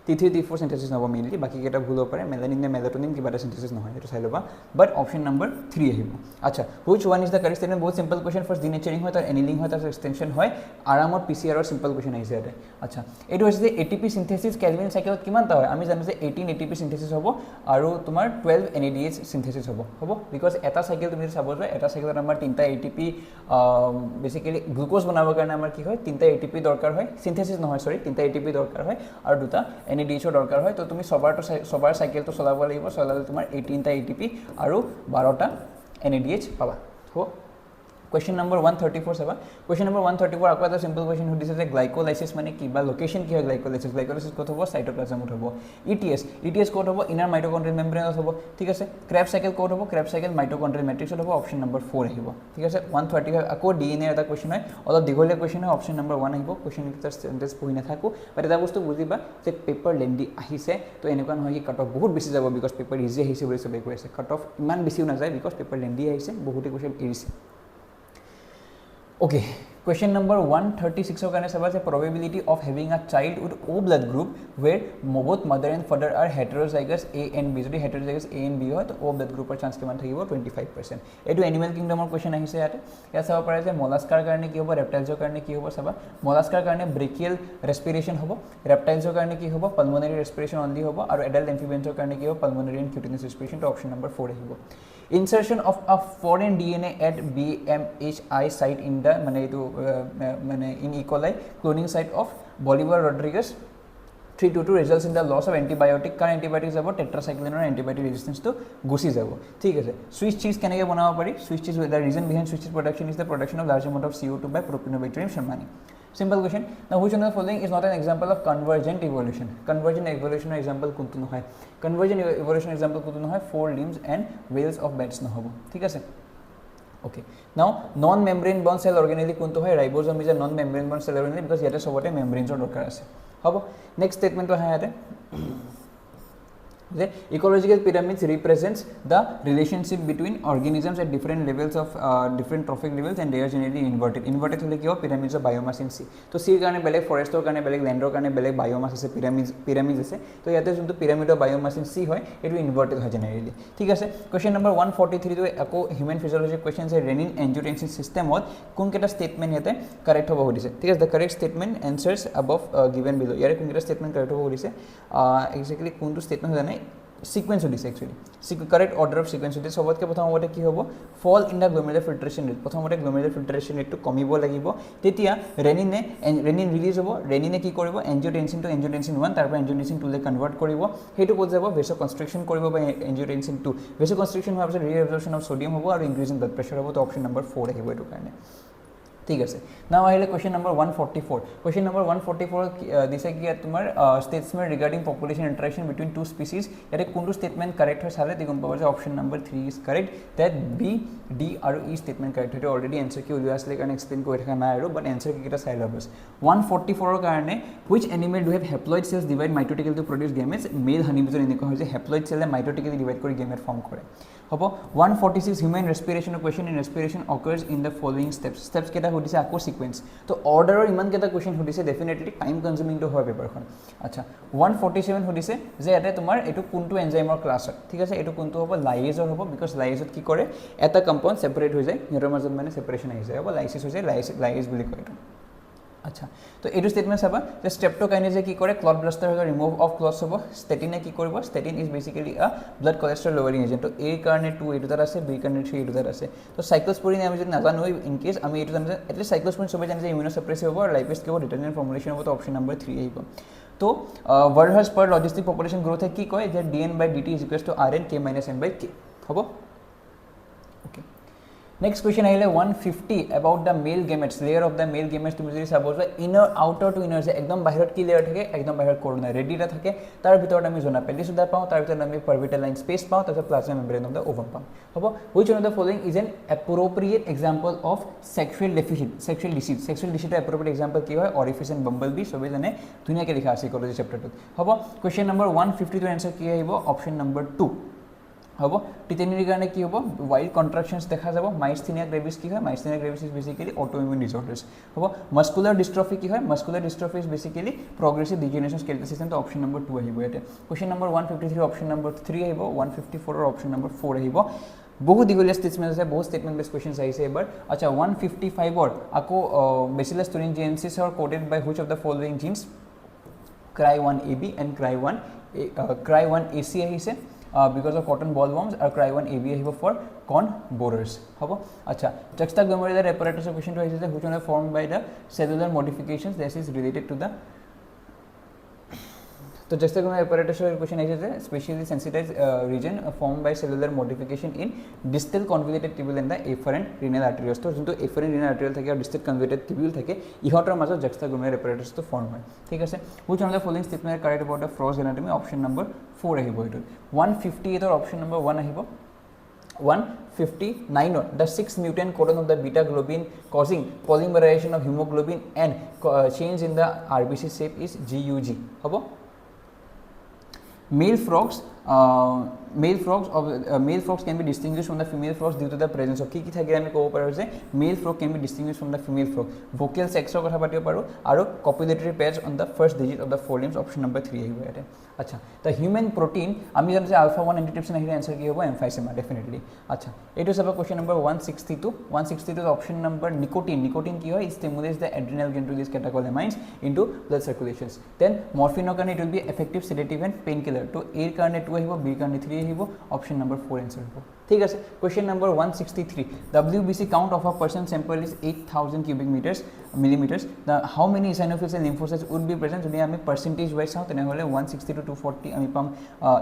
T3 T4 সিনথেসিস নহব মেইনলি বাকি কেটা ভুল হ'ব পাৰে মেলানিন নে মেলাটোনিন কিবা এটা সিনথেসিস নহয় এটা চাই লবা বাট অপচন নম্বৰ 3 আহিব আচ্ছা which one is the correct statement বহুত সিম্পল কোৱেশ্চন ফাৰ্স্ট ডিনেচাৰিং হয় তাৰ এনিলিং হয় তাৰ এক্সটেনশন হয় আৰামত PCR ৰ সিম্পল কোৱেশ্চন আহিছে এটা আচ্ছা এটো হৈছে যে ATP সিনথেসিস কেলভিন সাইকেলত কিমানটা হয় আমি জানো যে 18 ATP সিনথেসিস হ'ব আৰু তোমাৰ 12 NADH সিনথেসিস হ'ব বিকজ এটা সাইকেল তুমি চাব যে এটা সাইকেলত আমাৰ তিনটা ATP বেসিক্যালি গ্লুকোজ বনাবৰ কাৰণে আমাৰ কি হয় তিনটা ATP দৰকাৰ হয় সিনথেসিস নহয় সৰি তিনটা ATP দৰকাৰ হয় আৰু দুটা NADH দৰকাৰ হয় তো তুমি সবাৰ সাইকেলটো চলাব লাগিব চলালে তোমাৰ 18টা ATP আৰু 12টা NADH পাবা হ'ব Question number 134 saba question number 134 akwa eta simple question who this is a glycolysis mane ki ba location ki hoy glycolysis kot hobo cytoplasm ut hobo ETS kot hobo inner mitochondrial membrane hobo thik ase Krebs cycle kot hobo Krebs cycle mitochondrial matrix hobo option number 4 ahibo thik ase 135 akko DNA eta question hoy ola digolia question hoy option number 1 ahibo question eta sentence pohi na thaku but eta bostu bujiba je paper lengthy ahise to enekan hoy ki cut off bahut beshi jabo because paper easy ahise boli sobe কৈ আছে cut off iman beshi na jay because paper lengthy ahise bahute question erise Okay, question number 136 of the probability of having a child with O blood group where both mother and father are heterozygous A and B. So heterozygous A and B হয় তো O blood group chance কিমান থাকিব 25%. এইটো এনিমেল কিংডমৰ কোৱেশ্চন আহিছে ইয়াত চাব পাৰে যে মলাস্কাৰ কাৰণে কি হ'ব, ৰেপটাইলছৰ কাৰণে কি হ'ব চাবা। মলাস্কাৰ কাৰণে ব্ৰেকিয়েল ৰেস্পিৰেশ্যন হ'ব, ৰেপটাইলছৰ কাৰণে কি হ'ব, পালমোনাৰী ৰেস্পিৰেশ্যন অনলি হ'ব, আৰু এডাল্ট এম্ফিবিয়ানছৰ কাৰণে কি হ'ব, পালমোনাৰী এণ্ড কিউটেনিয়াছ ৰেস্পিৰেশ্যন। তো অপশ্যন নম্বৰ 4 আহিব। Insertion of a foreign DNA at BMHI site in the in E. coli cloning site of Bolivar Rodriguez 322 results in the loss of antibiotic. Current antibiotics about tetracycline or antibiotic resistance to gusi jabo. ठीक है Swiss cheese kenege banawa pari? Swiss cheese, the reason behind Swiss cheese production is the production of large amount of CO2 by Propionobacterium shermani. Simple question. Now which one of the following is not an example of convergent evolution? Convergent evolution example kuntu no hai. Convergent evolution example kuntu no hai, 4 limbs and whales of bats no hobo. ठीक है Okay. Now non-membrane bound cell organelle kuntu hai, ribosome is a non-membrane bound cell organelle because yete sobote membranes or dorkar ase. Hobo next statement to hai yate the ecological pyramids represents the relationship between organisms at different levels of different trophic levels and they are generally inverted. Inverted hole ki ho pyramids of biomass in sea. So sea karone beleg, forest or karone beleg, land or karone beleg biomass ase, pyramids ase. So yate juntu pyramid of biomass in sea hoy it will inverted hoy generally. ठीक আছে question number 143 to ako human physiology question se renin angiotensin system hot kon keta statement yate correct hobo hodise. ठीक আছে the correct statement answers above given below. Yare kon keta statement correct hobo hodise exactly kontu statement jane sequence hodise actually correct order of sequence hodise sobotke prothom obote ki hobo fall in the glomerular filtration rate. prothom obote glomerular filtration rate to komibo lagibo tetia renin release hobo, renin ki koribo angiotensin to angiotensin 1 tarpor angiotensin 2 le convert koribo hetu kot jabo vasoconstriction koribo by angiotensin 2 vasoconstriction hobar pichet reabsorption of sodium hobo aru increase in blood pressure hobo. to option number 4 ahibo etu karone ঠিক আছে। নাও আহিলে question number 144. question number 144 দিছে কি তোমাৰ statement regarding population interaction between two species ইয়াতে কোনটো statement correct হয় চালে দেখুন পাব যে option number 3 is correct, that B, D আৰু E statement correct হয়। already answer কি উলিয়া আসলে কাৰণে explain কৰি থকা নাই আৰু but answer কি কিটা চাই লবস 144 ৰ কাৰণে which animal do have haploid cells divide mitotically to produce gametes? male honey bee এনেকুৱা হয় যে haploid cell mitotically divide কৰি gamete form কৰে হ'ব। 146 human respiration question in respiration occurs in the following steps কেটা hodise ako sequence to order or iman keta question hodise definitely time consuming to hoy paper khon acha 147 hodise je ate tumar etu kuntu enzyme or class thik ase etu kuntu hobo lyase hobo because lyase ki kore eta compound separate hoy jay nyor majot mane separation ahi jay hobo lysis hoy jay lyase boli koy etu আচ্ছা তো এইটো স্টেটমেন্ট চাবা যে স্ট্ৰেপ্টোকাইনেজে কি কৰে ক্লট ব্লাস্টাৰ হয় ৰিমুভ অফ ক্লটস হ'ব। ষ্টেটিনে কি কৰিব, statin is basically a blood cholesterol lowering agent. তো এ কাৰণে 2 এইটো তাত আছে, বি কাৰণে 3 এইটো তাত আছে। তো সাইক্লোস্পোৰিন আমি যদি নাজানো ইন কেস আমি এইটো জানো এটলিস্ট সাইক্লোস্পোৰিন সবে জানে যে ইমিউনোসাপ্ৰেসিভ হ'ব আৰু লাইপেজ কি হ'ব ডিটাৰমিনেন্ট ফৰ্মুলেশন হ'ব। তো অপশন নম্বৰ 3 আহিব। তো ভাৰ্হাস পাৰ লজিষ্টিক পপুলেশন গ্ৰোথ কি কয় যে dn/dt = rn k - n/k হ'ব। ওকে next question আহিলে 150 about the male gametes, layer of the male gametes তুমি যদি চাব যে inner outer to inner যে একদম বাহিৰত কি layer থাকে, একদম বাহিৰত কোৰোনা ৰেডিটা থাকে, তাৰ ভিতৰত আমি জোনা পেলিসুদা পাওঁ, তাৰ ভিতৰত আমি পাৰ্ভিটেলাইন স্পেস পাওঁ, তাৰপিছত plasma membrane of the ovum পাওঁ হ'ব। which one of the following is an appropriate example of sexual deficit, sexual disease appropriate example কি হয় orifice and bumblebee সবে জানে ধুনীয়াকৈ লিখা আছে ইকোলজি চেপ্টাৰটোত হ'ব। question number 152 answer কি আহিব option number 2 হ'ব। টিটেনিৰ কাৰণে কি হ'ব wild contractions দেখা যাব। মাইস্থেনিয়া গ্ৰেভিছ কি হয়, myasthenia gravis is basically autoimmune disorders হ'ব। muscular dystrophy কি হয়, muscular dystrophy is basically progressive degeneration skeletal system। তো option number 2 আহিব ইয়াতে। question number 153 option number 3 আহিব, 154 ৰ option number 4 আহিব। বহু দীঘলীয়া স্টেটমেন্ট আছে, বহু স্টেটমেন্ট বেস কোৱেশ্চনছ আহিছে এবাৰ। আচ্ছা 155 ৰ আকৌ bacillus thuringiensis are coded by which of the following genes? cry1ab and cry1ac আহিছে because of cotton bollworms or cry1ab আহিব for corn borers হ'ব। আচ্ছা juxtaglomerular apparatus question to আহিছে যে which one is formed by the cellular modifications that is related to the তো juxtaglomerular apparatus question আহিছে যে specially sensitized region formed by cellular modification in distal convoluted tubule and the afferent renal arterioles। তো যোনটো afferent renal arteriole থাকে আৰু distal convoluted tubule থাকে ইহতৰ মাজত juxtaglomerular apparatus to form হয় ঠিক আছে। which one of the following statement are correct about the frost anatomy? option number 4 আহিব এটো। 158 ৰ option number 1 আহিব। 159 the 6 mutant codon of the beta globin causing polymerization of hemoglobin and change in the RBC shape is GUG হ'ব। male frogs male frogs can be distinguished from the female frogs due to the presence of কি কি থাকিলে আমি ক'ব পাৰোঁ যে male frog can be distinguished from the female frog vocal sexৰ কথা পাতিব পাৰোঁ আৰু copulatory pads on the first digit of the forelimbs option number 3 আহিব ইয়াতে আচ্ছা the human protein আমি জানো যে alpha 1 antitrypsin আহিলে answer কি হ'ব emphysema definitely আচ্ছা এইটো চাবা question number 162 option number nicotine কি হয় stimulates the adrenal gland to these catecholamines into blood circulations then morphine কাৰণে it will be effective sedative and painkiller to a ৰ কাৰণে 2 আহিব b ৰ কাৰণে 3 আহিব option number 4 answer হ'ব ঠিক আছে question number 163 WBC count of a person sample is 8000 cubic millimeters the how many eosinophils and lymphocytes would be present যদি আমি percentage wise চাওঁ তেনেহলে 160 to 240 আমি পাম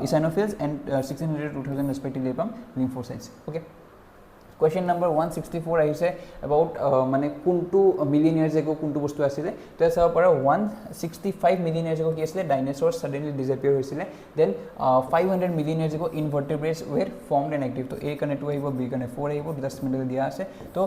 eosinophils and 1600 to 2000 respectively পাম lymphocytes okay question number 164 আহিছে about মানে কোনটো মিলিয়ন ইয়ার্স ago কোনটো বস্তু আছিল তো চাব পাৰা 165 মিলিয়ন ইয়ার্স ago কি আছিল dinosaurs suddenly disappear হৈছিল then 500 million years ago invertebrates were formed and active তো a কাৰণে 2 আহিব b কাৰণে 4 আহিব দুটা স্টেটমেন্ট দিয়া আছে তো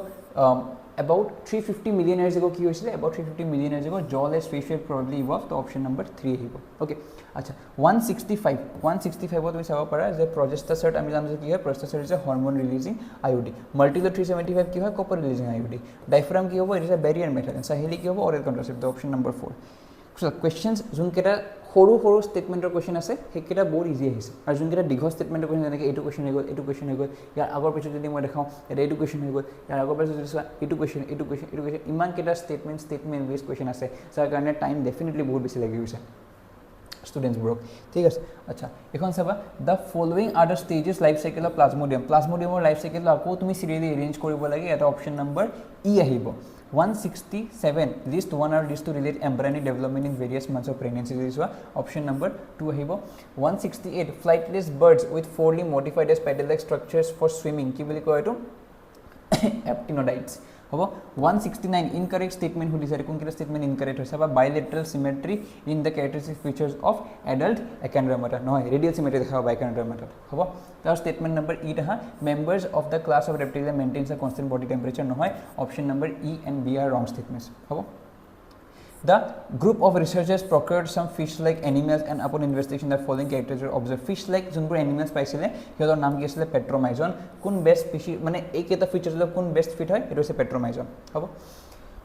about 350 million years ago কি হৈছিল about 350 million years ago jawless fish were probably evolved তো option number 3 আহিব okay আচ্ছা 165 তুমি চাব পাৰা যে progesterone আমি জানো যে কি হয় progesterone is a hormone releasing iod multilo 375 কি হয় copper releasing iod diaphragm কি হ'ব it is a barrier method and saheli কি হ'ব oral contraceptive option number 4 so questions যোন কেটা সৰু স্টেটমেন্টৰ কোৱেশ্চন আছে হেকেটা বহুত ইজি আহিছে আৰু যোন কেটা দীঘল স্টেটমেন্টৰ কোৱেশ্চন যেনেকৈ এইটো কোৱেশ্চন হৈ গ'ল ইয়াৰ আগৰ পিছত যদি মই দেখাওঁ এটা এইটো কোৱেশ্চন হৈ গ'ল ইয়াৰ আগৰ পিছত যদি চোৱা এইটো কোৱেশ্চন ইমান কেটা স্টেটমেন্ট বেস কোৱেশ্চন আছে যাৰ কাৰণে টাইম ডেফিনেটলি বহুত বেছি লাগি গৈছে students ব্ৰক ঠিক আছে আচ্ছা এখন চাবা the following are the stages life cycle of plasmodiumৰ life cycle আকৌ তুমি সিৰিয়ালি এৰেঞ্জ কৰিব লাগে এটা অপচন নম্বৰ ই আহিব 167 list 1 or list to relate embryonic development in various months of pregnancy this is option number 2 আহিব 168 flightless birds with four limb modified as petal-like structures for swimming কি বুলি কয় এটো aptenoids হ'ব 169 incorrect statement সুধিছে কোন কিটা statement incorrect হৈছে বা bilateral symmetry in the characteristic features of adult echinodermata নহয় radial symmetry দেখাব echinodermata হ'ব তাৰ statement number 8 হা members of the class of reptilia maintains a constant body temperature নহয় option number E and B are wrong statements হ'ব The group of researchers procured some fish-like animals and upon investigation the following characters were observed. Fish-like যোনবোৰ animals পাইছিলে সিহঁতৰ নাম কি আছিল পেট্ৰমাইজন কোন বেষ্ট স্পিচিস মানে এই কেইটা ফিচাৰ্ছৰ কোন বেষ্ট ফিট হয় এটা হৈছে পেট্ৰমাইজন হ'ব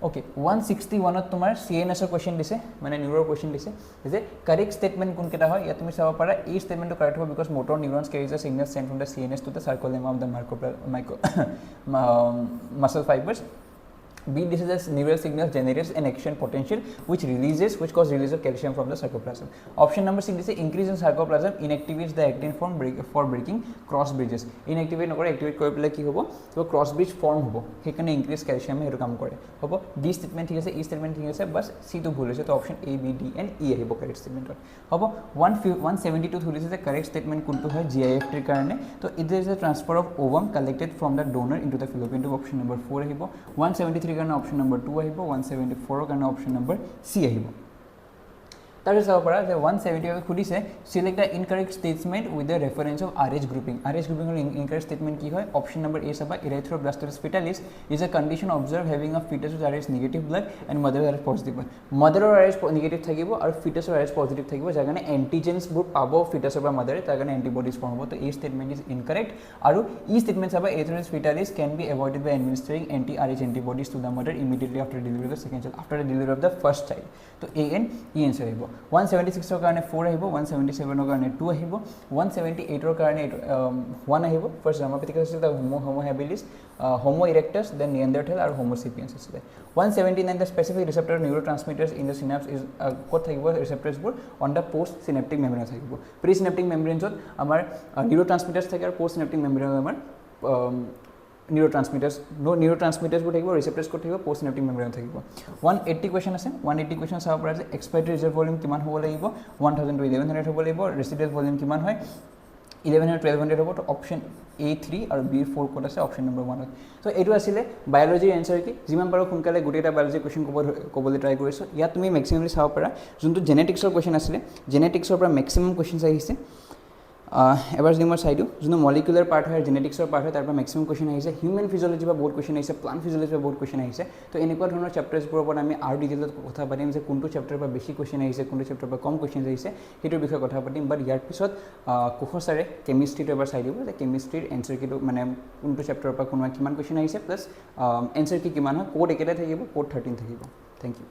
ওকে 161 ত তোমাৰ CNS ৰ কোৱেশ্চন দিছে মানে নিউৰৰ কোৱেশ্চন দিছে যে কাৰেক্ট স্টেটমেন্ট কোন কেটা হয় ইয়াত তুমি চাব পাৰা এই স্টেটমেন্টটো কাৰেক্ট হ'ব because motor neurons carries a signal sent from the CNS to the sarcolemma of the muscle fibers B. This is a neural signal generates an action potential which cause release of calcium from the sarcoplasm. Option number C is increase in sarcoplasm inactivates the actin form for breaking cross bridges. Inactivate নকৰে activate কৰি পেলাই কি হ'ব তো ক্ৰছ ব্ৰিজ ফৰ্ম হ'ব সেইকাৰণে ইনক্ৰিজ ক্যালসিয়াম হেটো কাম কৰে হ'ব ডি স্টেটমেন্ট ঠিক আছে ই স্টেটমেন্ট ঠিক আছে বাস সি তো ভুল হৈছে তো option A B D and E আহিব কাৰেক্ট স্টেটমেন্টত হ'ব 172 ধৰিছে যে কাৰেক্ট স্টেটমেন্ট কোনটো হয় GIFT ৰ কাৰণে তো it is a transfer of ovum collected from the donor into the fallopian tube option number 4 আহিব 173 কাৰণে অপশন নম্বৰ 2 আহিব 174 কাৰণে অপশন নম্বৰ সি আহিব তাৰ চাব পাৰা যে 175 খুদিছে select the incorrect statement with the reference of RH grouping ৰ incorrect statement কি হয় অপশন নম্বৰ A চাবা erythroblastosis fetalis is a condition observed having a fetus with RH negative blood and mother RH positive blood mother RH negative থাকিব আৰু fetus RH positive থাকিব যাৰ কাৰণে antigens বোৰ পাব fetus বা mother তাৰ কাৰণে antibodies form হ'ব তো এই statement is incorrect আৰু ই statement চাবা erythroblast fetalis can be avoided by administering anti-RH antibodies to the mother immediately after delivery of the second child after the delivery of the first child তো A and E answer আহিব 176 ৰ কাৰণে 4 আহিব 177 ৰ কাৰণে 2 আহিব 178 ৰ কাৰণে 1 আহিব ফাৰ্স্ট জামাপিটিকাছ আছিল homo habilis homo erectus then neanderthal আৰু homo sapiens আছিল 179 the specific receptor neurotransmitters in the synapse is ক'ত থাকিব receptors বোৰ on the post synaptic membrane থাকিব pre synaptic membranes ত আমাৰ neurotransmitters থাকে আৰু post synaptic membrane আমাৰ neurotransmitters বোৰ থাকিব receptors ক'ত থাকিব post synaptic membrane থাকিব 180 question আছে 180 question চাব পৰা যে expiratory reserve volume কিমান হ'ব লাগিব 1000 to 1100 হ'ব লাগিব residual volume কিমান হয় 1100 1200 হ'ব তো অপশন A3 আৰু B4 ক'ত আছে অপশন নম্বৰ 1 তো এটো আছিল বায়োলজি আনসাৰ কি যিমান পাৰো সোনকালে গুটেটা বায়োলজি কোৱেশ্চন ক'বলৈ ট্ৰাই কৰিছো ইয়াত তুমি ম্যাক্সিমামলি চাব পাৰা যোনটো জেনেটিক্সৰ কোৱেশ্চন আছিল জেনেটিক্সৰ পৰা ম্যাক্সিমাম কোৱেশ্চনছ আহিছে এবাৰ যদি মই চাই দিওঁ যোনটো মলিকুলাৰ পাৰ্ট হয় জেনেটিক্সৰ পাৰ্ট হয় তাৰ পৰা মেক্সিমাম কুৱেশ্যন আহিছে হিউমেন ফিজিঅলজিৰ পৰা বহুত কুৱেশ্যন আহিছে প্লান্ট ফিজিঅলজিৰ পৰা বহুত কুৱেশ্যন আহিছে তো এনেকুৱা ধৰণৰ চেপ্টাৰ্ছবোৰৰ ওপৰত আমি আৰু ডিটেইলত কথা পাতিম যে কোনটো চেপ্টাৰৰ পৰা বেছি কুৱেশ্যন আহিছে কোনটো চেপ্টাৰৰ পৰা কম কুৱেশ্যন আহিছে সেইটোৰ বিষয়ে কথা পাতিম বাট ইয়াৰ পিছত কুশ ছাৰে কেমিষ্ট্ৰিটো এবাৰ চাই দিব যে কেমিষ্ট্ৰিৰ এনচাৰ কিটো মানে কোনটো চেপ্টাৰৰ পৰা কোনোবা কিমান কুৱেশ্যন আহিছে প্লাছ এনচাৰ কি কিমান হয় ক'ড একেটাই থাকিব ক'ড 13 থাকিব থেংক ইউ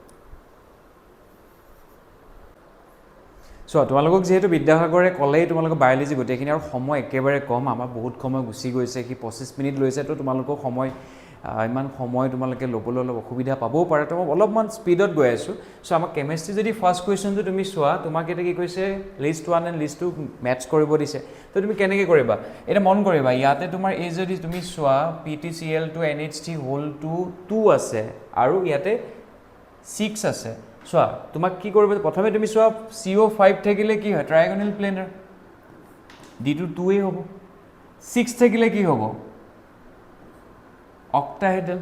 সো তোমালোকক যেহেতু বিদ্যাসাগৰে ক'লেই তোমালোকৰ বায়োলজি গোটেইখিনি আৰু সময় একেবাৰে কম আমাৰ বহুত সময় গুচি গৈছে কি 25 মিনিট লৈছে তো তোমালোকৰ সময় ইমান সময় তোমালোকে ল'বলৈ অলপ অসুবিধা পাবও পাৰে তো মই অলপমান স্পীডত গৈ আছোঁ সো আমাৰ কেমিষ্ট্ৰি যদি ফাৰ্ষ্ট কুৱেশ্যনটো তুমি চোৱা তোমাক এতিয়া কি কৈছে লিষ্ট 1 এণ্ড লিষ্ট 2 মেটচ কৰিব দিছে তো তুমি কেনেকৈ কৰিবা এটা মন কৰিবা ইয়াতে তোমাৰ এই যদি তুমি চোৱা PTCl2 NH3 হোল 2 আছে আৰু ইয়াতে 6 আছে চোৱা তোমাক কি কৰিব প্ৰথমে তুমি চোৱা CO5 থাকিলে কি হয় ট্ৰায়াগোনাল প্লেনাৰ D2 2 হ'ব 6 থাকিলে কি হ'ব অক্টাহেড্ৰেল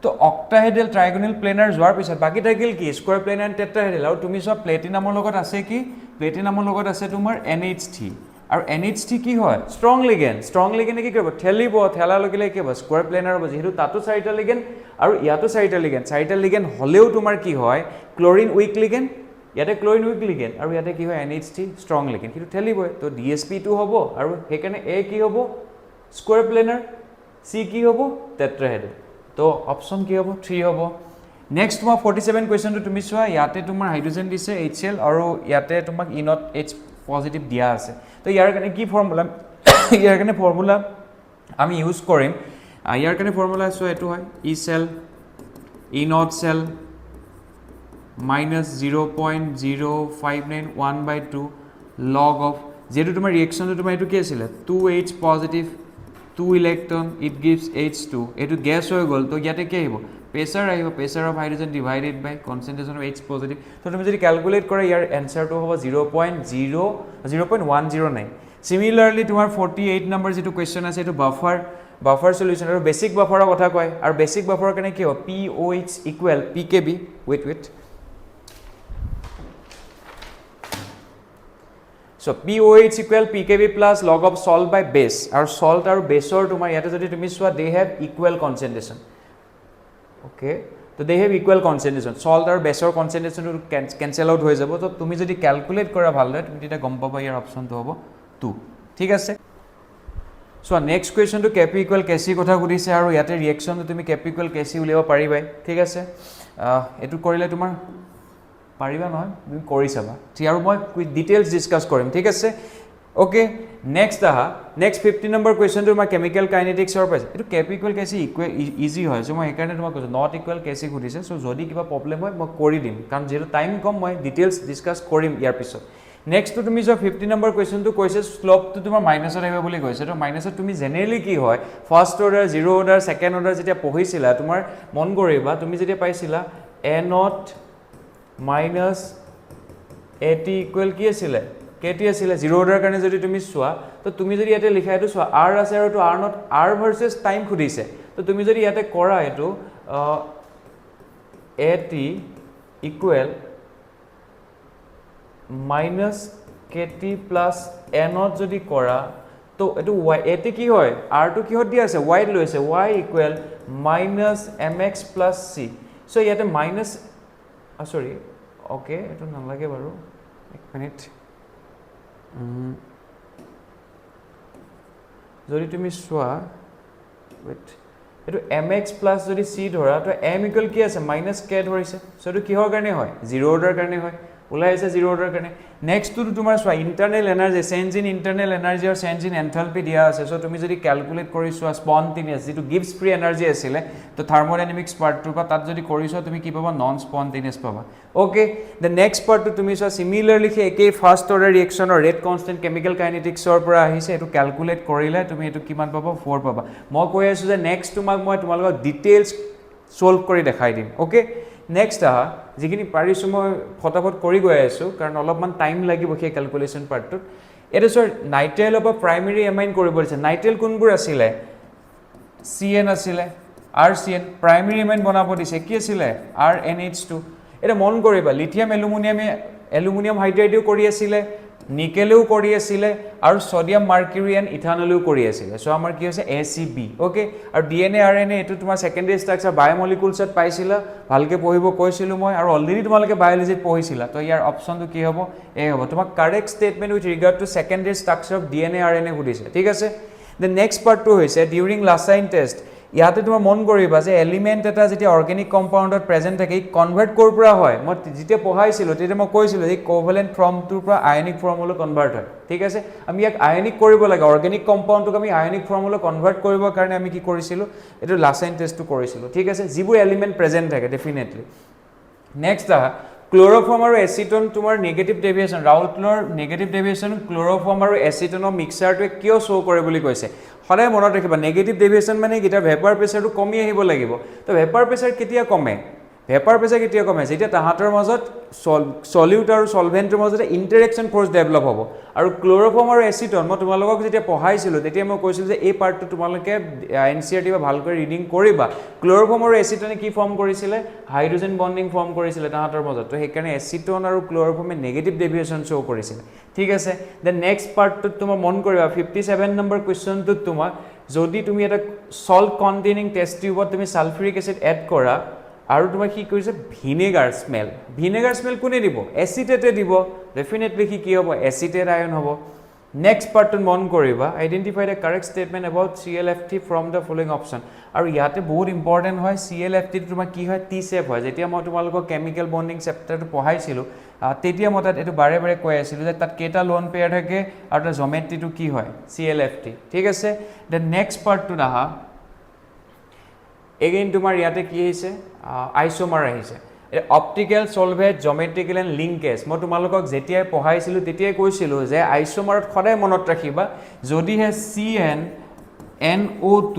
তো অক্টাহেড্ৰেল ট্ৰায়াগোনাল প্লেনাৰ যোৱাৰ পিছত বাকি থাকিল কি স্কয়াৰ প্লেনাৰ এণ্ড টেট্ৰাহেড্ৰেল আৰু তুমি চোৱা প্লেটিনামৰ লগত আছে কি প্লেটিনামৰ লগত আছে তোমাৰ NH3 আৰু NH3 কি হয় ষ্ট্ৰং লিগেণ্ড কি কৰিব ঠেলিব ঠেলা লগালে কি হ'ব স্কয়াৰ প্লেনাৰ হ'ব যেহেতু তাতো চাৰিটা লিগেণ্ড আৰু ইয়াতো চাৰিটা লিগেণ্ড হলেও তোমাৰ কি হয় ক্লোৰিন উইক লিগেণ্ড ইয়াতে ক্লোৰিন উইক লিগেণ্ড আৰু ইয়াতে কি হয় NH3 ষ্ট্ৰং লিগেণ্ড কিন্তু ঠেলিবই তো DSP2 হ'ব আৰু সেইকাৰণে A কি হ'ব স্কয়াৰ প্লেনাৰ C কি হ'ব টেট্ৰাহেড্ৰেল তো অপচন কি হ'ব 3 হ'ব নেক্সট তোমাৰ 47 কুৱেশ্যনটো তুমি চোৱা ইয়াতে তোমাৰ হাইড্ৰোজেন দিছে HCl আৰু ইয়াতে তোমাক ইনট H পজিটিভ দিয়া আছে তো ইয়াৰ কাৰণে কি ফৰ্মুলা আমি ইউজ কৰিম ইয়াৰ কাৰণে ফৰ্মুলা চোৱা এইটো হয় E cell ইনট cell minus 0.0591/2 log of যেহেতু তোমাৰ ৰিয়েকশ্যনটো তোমাৰ এইটো কি আছিলে 2H positive 2 electron it gives H2 এইটো গেছ হৈ গ'ল তো ইয়াতে কি আহিব প্ৰেছাৰ আহিব pressure of hydrogen divided by concentration of H positive তো তুমি যদি ক্যালকুলেট কৰা ইয়াৰ এনসাৰটো হ'ব 0.109 সিমিলাৰলি তোমাৰ 48 নম্বৰ যেটো কোৱেশ্চন আছে এটো বাফাৰ সলিউশন আৰু বেসিক বাফাৰৰ কথা কয় আৰু বেসিক বাফাৰৰ কাৰণে কি হ'ব POH equal PKB wait So POH equal PKB plus log of salt by base. Our salt or base or to my they have equal concentration. Okay. So they have equal concentration. Salt or base or concentration to cancel out hoye jabo. So tumi jodi calculate kora bhalo tumi eta gom paba yar option to hobo 2. Thik ase? So next question to Kp equal Kc kotha kudise aru yate reaction to tumi Kp equal Kc uliaba paribai. Thik ase? Etu korile tomar পাৰিবা নহয় তুমি কৰি চাবা ঠিক আৰু মই ডিটেইলছ ডিসকাস কৰিম ঠিক আছে ওকে নেক্সট 15 নম্বৰ কোৱেশ্চনটো মই কেমিক্যাল কাইনেটিক্সৰ পাইছে এটো Kp ইকুৱেল Kc ইজি হয় সো মই একাৰণে তোমাক কৈছো নট ইকুৱেল Kc খুদিছে সো যদি কিবা প্ৰবলেম হয় মই কৰি দিম কাৰণ যেটো টাইম কম মই ডিটেইলছ ডিসকাস কৰিম ইয়াৰ পিছত নেক্সট তুমি যে 15 নম্বৰ কোৱেশ্চনটো কৈছে স্লোপটো তোমাৰ মাইনাসত আহিব বুলি কৈছে তো মাইনাসত তুমি জেনাৰেলি কি হয় first order zero order second order যেতিয়া পঢ়িছিলা তোমাৰ মন কৰিবা তুমি যেতিয়া পাইছিলা a not minus AT equal কি আছিলে KT আছিলে জিৰো অৰ্ডাৰ কাৰণে যদি তুমি চোৱা তো তুমি যদি ইয়াতে লিখা এটো চোৱা R আছে আৰু তো R not R versus time খুদিছে তো তুমি যদি ইয়াতে কৰা এটো AT equal minus KT plus A not যদি কৰা তো এটো AT কি হয় R to কিহত দিয়া আছে y লৈছে y equal minus mx plus c so ইয়াতে minus sorry okay eto nalage baru ek minute jodi tumi swa wait eto mx plus jodi c dhora to m equal ki ase minus k dhorise so eto kihor karone hoy zero order karone hoy ulai ase zero order karone next to tumar swa internal energy change in internal energy or change in enthalpy dia ase so tumi jodi calculate kori swa spontaneous jitu gives free energy asile to thermodynamics part to pa tat jodi kori swa tumi ki paba non spontaneous paba okay the next part to tumi swa similarly ekei first order reaction or rate constant chemical kinetics or pora ahise etu calculate korile tumi etu kiman paba 4 paba moi koi asu je next tumak moi tumalok details solve kori dekhai dim okay next যিখিনি পাৰিছো মই ফটাফট কৰি গৈ আছো কাৰণ অলপমান টাইম লাগিব কি ক্যালকুলেশন পাৰ্টটো এটা সৰ নাইট্ৰাইল অফ প্ৰাইমাৰী এমাইন কৰিব দিছে নাইট্ৰাইল কোনবোৰ আছিল CN আছিল RCN প্ৰাইমাৰী এমাইন বনাব দিছে কি আছিল RNH2 এটা মন কৰিবা লিথিয়াম এলুমিনিয়াম হাইড্ৰাইডও কৰি আছিল নিকেলেও কৰি আছিলে আৰু সোডিয়াম মাৰ্কিউৰি এণ্ড ইথানলেও কৰি আছিলে সো আমাৰ কি হৈছে ACB ওকে আৰু DNA RNA এটো তোমাৰ সেকেন্ডাৰী স্ট্ৰাকচাৰ বায়োমলিকুলছত পাইছিলা ভালকে পঢ়িব কৈছিলো মই আৰু অলৰেডি তোমালোকে বায়োলজিত পঢ়িছিলা তো ইয়াৰ অপচনটো কি হ'ব এ হ'ব তোমাক correct statement with regard to secondary structure of DNA RNA সুধিছে ঠিক আছে দ্য নেক্সট পাৰ্টটো হৈছে ডিউৰিং লাসাইন টেষ্ট ইয়াতে তোমাৰ মন কৰিবা যে এলিমেন্ট এটা যেতিয়া অৰ্গেনিক কম্পাউণ্ডত প্ৰেজেন্ট থাকে কনভাৰ্ট কৰ পৰা হয় মই যেতিয়া পঢ়াইছিলো তেতিয়া মই কৈছিলো যে কোভেলেন্ট ফৰ্মটোৰ পৰা আয়নিক ফৰ্মলৈ কনভাৰ্ট হয় ঠিক আছে আমি ইয়াক আয়নিক কৰিব লাগে অৰ্গেনিক কম্পাউণ্ডটোক আমি আয়নিক ফৰ্মলৈ কনভাৰ্ট কৰিবৰ কাৰণে আমি কি কৰিছিলো এটো লাসাইন টেষ্টটো কৰিছিলো ঠিক আছে যিবোৰ এলিমেন্ট প্ৰেজেন্ট থাকে ডেফিনেটলি নেক্সট ক্লোৰোফৰ্ম আৰু এচিটন তোমাৰ negative deviation ৰাউলটনৰ negative deviation chloroform আৰু এচিটনৰ মিক্সচাৰটোৱে কিয় শো কৰে বুলি কৈছে সদায় মনত ৰাখিবা নেগেটিভ ডেভিয়েশন মানে গিটাৰ ভেপাৰ প্ৰেছাৰটো কমি আহিব লাগিব তো ভেপাৰ প্ৰেছাৰ কেতিয়া কমে ভেপাৰ প্ৰেছাৰ কেতিয়া কমে যেতিয়া তাহাঁতৰ মাজত সলিউট আৰু সলভেন্টৰ মাজত ইন্টাৰেকশন ফোৰ্স ডেভেলপ হ'ব আৰু ক্লোৰোফৰ্ম আৰু এচিটন মই তোমালোকক যেতিয়া পঢ়াইছিলো তেতিয়া মই কৈছিলো যে এই পাৰ্টটো তোমালোকে এনসিআৰটি বা ভালকৈ ৰিডিং কৰিবা ক্লোৰোফৰ্ম আৰু এচিটনে কি ফৰ্ম কৰিছিলে হাইড্ৰোজেন বন্ডিং ফৰ্ম কৰিছিলে তাহাঁতৰ মাজত তো সেইকাৰণে এচিটন আৰু ক্লোৰোফৰ্মে নেগেটিভ ডেভিয়েশন শো কৰিছিলে ঠিক আছে দেন নেক্সট পাৰ্টটো তোমাৰ মন কৰিবা 57 নম্বৰ কোৱেশ্চনটো তোমাৰ যদি তুমি এটা সল্ট কন্টেইনিং টেষ্ট টিউবত তুমি সালফিউৰিক এসিড এড কৰা আৰু তোমাৰ কি কৰিছে ভিনেগাৰ স্মেল কোনে দিব এচিটেটে দিব ডেফিনেটলি কি হ'ব এচিটেট আয়ন হ'ব নেক্সট পাৰ্টটো মন কৰিবা identify the correct statement about ClFT from the following option আৰু ইয়াতে বহুত ইম্পৰ্টেন্ট হয় ClFT তোমাৰ কি হয় টি শেপ হয় যেতিয়া মই তোমালোকক কেমিক্যাল বন্ডিং চেপ্টাৰটো পঢ়াইছিলো তেতিয়া মই তাত এটো বাৰে বাৰে কৈ আছিলো যে তাত কেটা লোন পেয়াৰ থাকে আৰু তাৰ জিওমেট্ৰিটো কি হয় ClFT ঠিক আছে দ্য নেক্সট পাৰ্টটো আহা এগেইন তোমাৰ ইয়াতে কি হৈছে আইসোমাৰ আহিছে অপটিক্যাল সলভেট জিওমেট্ৰিক্যাল এণ্ড লিংকেজ মই তোমালোকক যেতিয়াই পঢ়াইছিলো তেতিয়াই কৈছিলো যে আইসোমাৰত সদায় মনত ৰাখিবা যদিহে CN NO2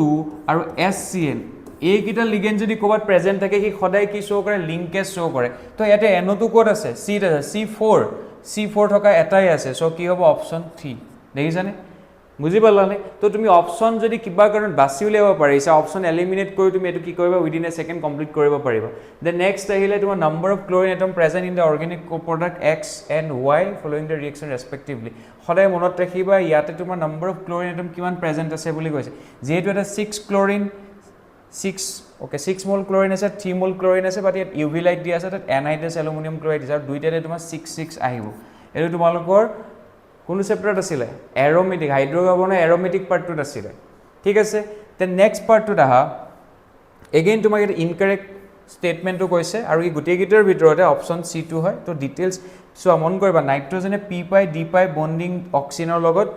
আৰু SCN এইকেইটা লিগেন্ড যদি ক'বাত প্ৰেজেন্ট থাকে কি সদায় কি শো কৰে লিংকেজ শো কৰে তো ইয়াতে NO2 ক'ত আছে C আছে C4 থকা এটাই আছে সো কি হ'ব অপচন 3 দেখিছানে বুজি পালানে তো তুমি অপচন যদি কিবা কাৰণ বাছি উলিয়াব পাৰিছা অপচন এলিমিনেট কৰি তুমি এটো কি কৰিবা উইদিন এ সেকেন্ড কমপ্লিট কৰিব পাৰিবা দ্য নেক্সট আহিলে তোমাৰ number of chlorine atom present in the organic co-product X and Y following the reaction respectively সদায় মনত ৰাখিবা ইয়াতে তোমাৰ নাম্বাৰ অফ ক্লোৰিন এটম কিমান প্ৰেজেন্ট আছে বুলি কৈছে যেহেতু এটা 6 ক্লোৰিন 6 মোল ক্লোৰিন আছে 3 মোল ক্লোৰিন আছে বাট ইয়াত UV লাইট দিয়া আছে তাত এনহাইড্ৰাছ এলুমিনিয়াম ক্লোৰাইড আছে আৰু দুইটাতে তোমাৰ 6 আহিব এটো তোমালোকৰ কোন চেপ্টাৰত আছিলে এৰোমেটিক হাইড্ৰোকাৰ্বনৰ এৰোমেটিক পাৰ্টটোত আছিলে ঠিক আছে তে নেক্সট পাৰ্টটোত আহা এগেইন তোমাক এটা ইনকাৰেক্ট স্টেটমেন্টটো কৈছে আৰু এই গোটেই গিটাৰ ভিতৰতে অপচন C2 হয় তো ডিটেইলছ সো মন কৰিবা নাইট্ৰজেনে P পাই D পাই বন্ডিং অক্সিজেনৰ লগত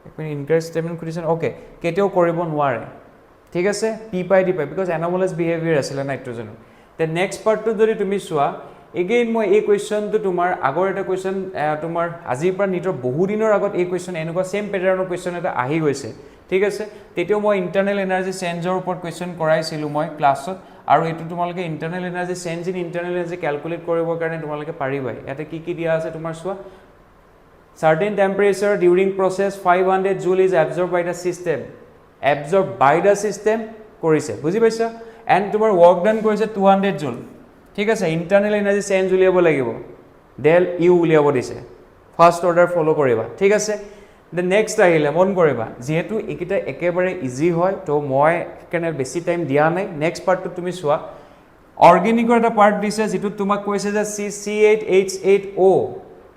একমিনিট ইনকাৰেক্ট স্টেটমেন্ট খুদিছে ওকে কেতিয়াও কৰিব নোৱাৰে ঠিক আছে P পাই D পাই বিকজ এনোমালাছ বিহেভিয়াৰ আছিল নাইট্ৰজেনৰ তে নেক্সট পাৰ্টটো যদি তুমি চোৱা এগেইন মই এই কোৱেশ্চনটো তোমাৰ আগৰ এটা কোৱেশ্চন তোমাৰ আজিৰ পৰা নিটৰ বহু দিনৰ আগত এই কোৱেশ্চন এনেকুৱা সেম প্যাটাৰ্নৰ কোৱেশ্চন এটা আহি গৈছে ঠিক আছে তেতিয়াও মই ইন্টাৰনেল এনাৰ্জি চেঞ্জৰ ওপৰত কোৱেশ্চন কৰাইছিলো মই ক্লাছত আৰু এটো তোমালোকে internal energy change in internal energy calculate কৰিবৰ কাৰণে তোমালোকে পাৰিবাই ইয়াতে কি দিয়া আছে তোমাৰ চোৱা certain temperature during process 500 joule is absorbed by the system কৰিছে বুজি পাইছা এন্ড তোমাৰ work done কৰিছে 200 joule ঠিক আছে ইন্টাৰনেল এনাৰ্জি চেঞ্জ উলিয়াব লাগিব ডেল ইউ উলিয়াব দিছে ফাৰ্স্ট অৰ্ডাৰ ফলো কৰিবা ঠিক আছে দ্য নেক্সট আহিলে মন কৰিবা যেহেতু একিটা একেবাৰে ইজি হয় তো মই কেনে বেছি টাইম দিয়া নাই নেক্সট পাৰ্টটো তুমি চোৱা অৰ্গেনিকৰ এটা পাৰ্ট দিছে যেটো তোমাক কৈছে যে C8H8O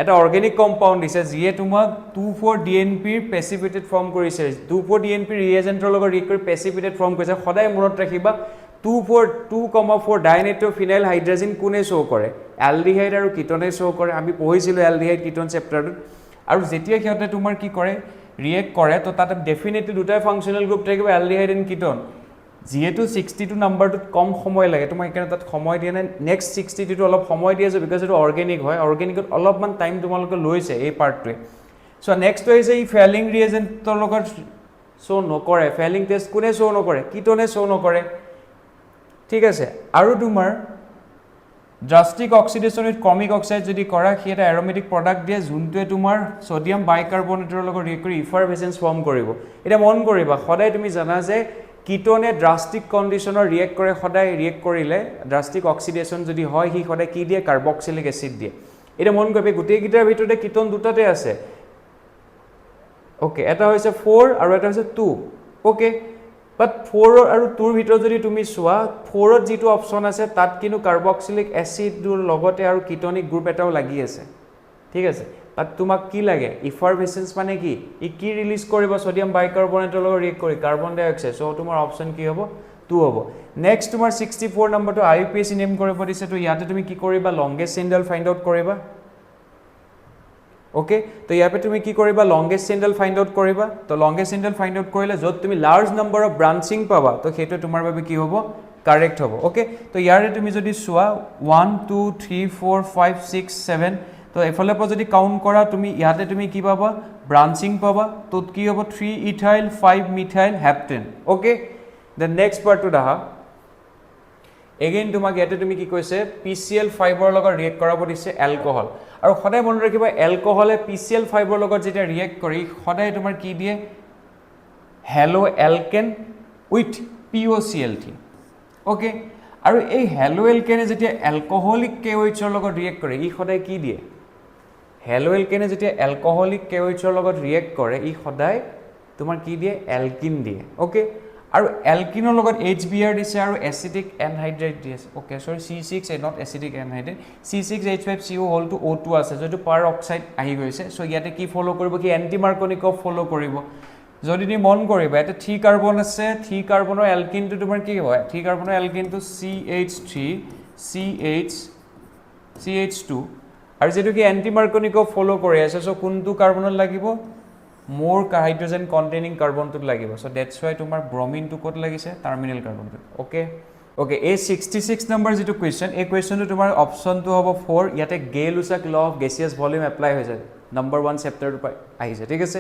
এটা অৰ্গেনিক কম্পাউণ্ড দিছে যিয়ে তোমাক 2,4-DNP ৰ প্ৰেসিপিটেট ফৰ্ম কৰিছে 2,4-DNP ৰিএজেন্টৰ লগত ৰিক কৰি প্ৰেসিপিটেট ফৰ্ম কৰিছে সদায় মনত ৰাখিবা 2,4 ডাইনাইট্ৰফিনাইল হাইড্ৰজেন কোনে শো কৰে এলডিহাইড আৰু কিটনে শো কৰে আমি পঢ়িছিলো এলডিহাইড কিটন চেপ্টাৰটো আৰু যেতিয়া কিহতে তোমাৰ কি কৰে ৰিএক্ট কৰে তো তাতে ডেফিনেটলি দুটাই ফাংশনাল গ্ৰুপ থাকিব এলডিহাইড এণ্ড কিটন যেহেতু 62 নাম্বাৰটোত কম সময় লাগে তোমাৰ এখানে তাত সময় দিয়া নাই নেক্সট 62 অলপ সময় দিয়া আছে বিকজ এটো অৰ্গেনিক হয় অৰ্গেনিকত অলপমান টাইম তোমালোকে লৈছে এই পাৰ্টটোৱে সো নেক্সট হৈছে এই ফেলিং ৰিএজেন্টৰ লগত শো নকৰে ফেলিং টেষ্ট কোনে শো নকৰে কিটনে শো নকৰে ঠিক আছে আৰু তোমাৰ ড্ৰাস্টিক অক্সিডেশন উইথ ক্ৰমিক অক্সাইড যদি কৰা কি এটা এৰোমেটিক প্ৰডাক্ট দিয়ে যোনটোৱে তোমাৰ সোডিয়াম বাইকাৰ্বনেটৰ লগত ৰিএক্ট কৰি ইফাৰভেসেন্স ফৰ্ম কৰিব এটা মন কৰিবা সদায় তুমি জানা যে কিটনে ড্ৰাস্টিক কন্ডিশনৰ ৰিএক্ট কৰে সদায় ৰিএক্ট কৰিলে ড্ৰাস্টিক অক্সিডেশন যদি হয় হি সদায় কি দিয়ে কাৰ্বক্সিলিক এসিড দিয়ে এটা মন কৰিবি গোটেই গিটাৰ ভিতৰতে কিটন দুটাতে আছে ওকে এটা হৈছে 4 আৰু এটা হৈছে 2 ওকে বাট 4 আৰু 2 ৰ ভিতৰত যদি তুমি চোৱা 4 ত যেটো অপচন আছে তাত কিন্তু কাৰ্বক্সিলিক এসিডৰ লগতে আৰু কিটনিক গ্ৰুপ এটাও লাগি আছে ঠিক আছে বাট তোমাক কি লাগে ইফাৰভেসেন্স মানে কি ই কি ৰিলিজ কৰিব সোডিয়াম বাইকাৰ্বনেটৰ লগত ৰিয়েক্ট কৰি কাৰ্বন ডাই অক্সাইড সো তোমাৰ অপচন কি হ'ব 2 হ'ব নেক্সট তোমাৰ 64 নম্বৰটো আইপিএসি নেম কৰিব দিছে তো ইয়াতে তুমি কি কৰিবা লংগেষ্ট চেইনডাল ফাইন্ড আউট কৰিবা ওকে তো ইয়াৰ পে তুমি কি কৰিবা লংগেষ্ট চেইনডাল ফাইন্ড আউট কৰিবা তো লংগেষ্ট চেইনডাল ফাইন্ড আউট কৰিলে যত তুমি লাৰ্জ নম্বৰ অফ ব্ৰাঞ্চিং পাবা তো হেতু তোমাৰ বাবে কি হ'ব কাৰেক্ট হ'ব ওকে তো ইয়াৰে তুমি যদি চোৱা 1 2 3 4 5 6 7 তো এফালে পৰা যদি কাউন্ট কৰা তুমি ইয়াতে তুমি কি পাবা ব্ৰাঞ্চিং পাবা তো কি হ'ব 3 ethyl 5 methyl heptane okay the next part to দাহা এগেইন তোমাক ইয়াতে তুমি কি কৈছে PCl5 ৰ লগত ৰিয়েক্ট কৰাব দিছে এলকহল আৰু সদায় মনত ৰাখিবা এলকহলে PCl5 ৰ লগত যেতিয়া ৰিয়েক্ট কৰি সদায় তোমাৰ কি দিয়ে হেলো এলকেন উইথ POCl3 ওকে আৰু এই হেলো এলকেনে যেতিয়া এলকহলিক KOH ৰ লগত ৰিয়েক্ট কৰে ই সদায় কি দিয়ে হেলো এলকেনে যেতিয়া এলকহলিক KOH ৰ লগত ৰিয়েক্ট কৰে ই সদায় তোমাৰ কি দিয়ে এলকিন দিয়ে ওকে আৰু এলকিনৰ লগত HBr দিছে আৰু এসিটিক এনহাইড্ৰেট দিছে okay sorry C6 not acetic anhydrate C6H5CO whole two O2 আছে যেটো পাৰ অক্সাইড আহি গৈছে সো ইয়াতে কি ফলো কৰিব কি এন্টি মাৰ্কনিকভ ফলো কৰিব যদি তুমি মন কৰিবা এটা 3 কাৰ্বন আছে 3 কাৰ্বনৰ এলকিনটো তোমাৰ কি হয় 3 কাৰ্বনৰ এলকিনটো CH3 CH2 আৰু যেটো কি এন্টি মাৰ্কনিকভ ফলো কৰি আছে সো কোনটো কাৰ্বনত লাগিব more hydrogen containing carbon to লাগিব so that's why tomar bromine to কত লাগিছে terminal carbon to okay okay a 66 number যেটো question এই question to tomar option to হ'ব 4 ইয়াতে Gay-Lussac law of gaseous volume apply হৈ যায় number 1 chapter to আহিছে ঠিক আছে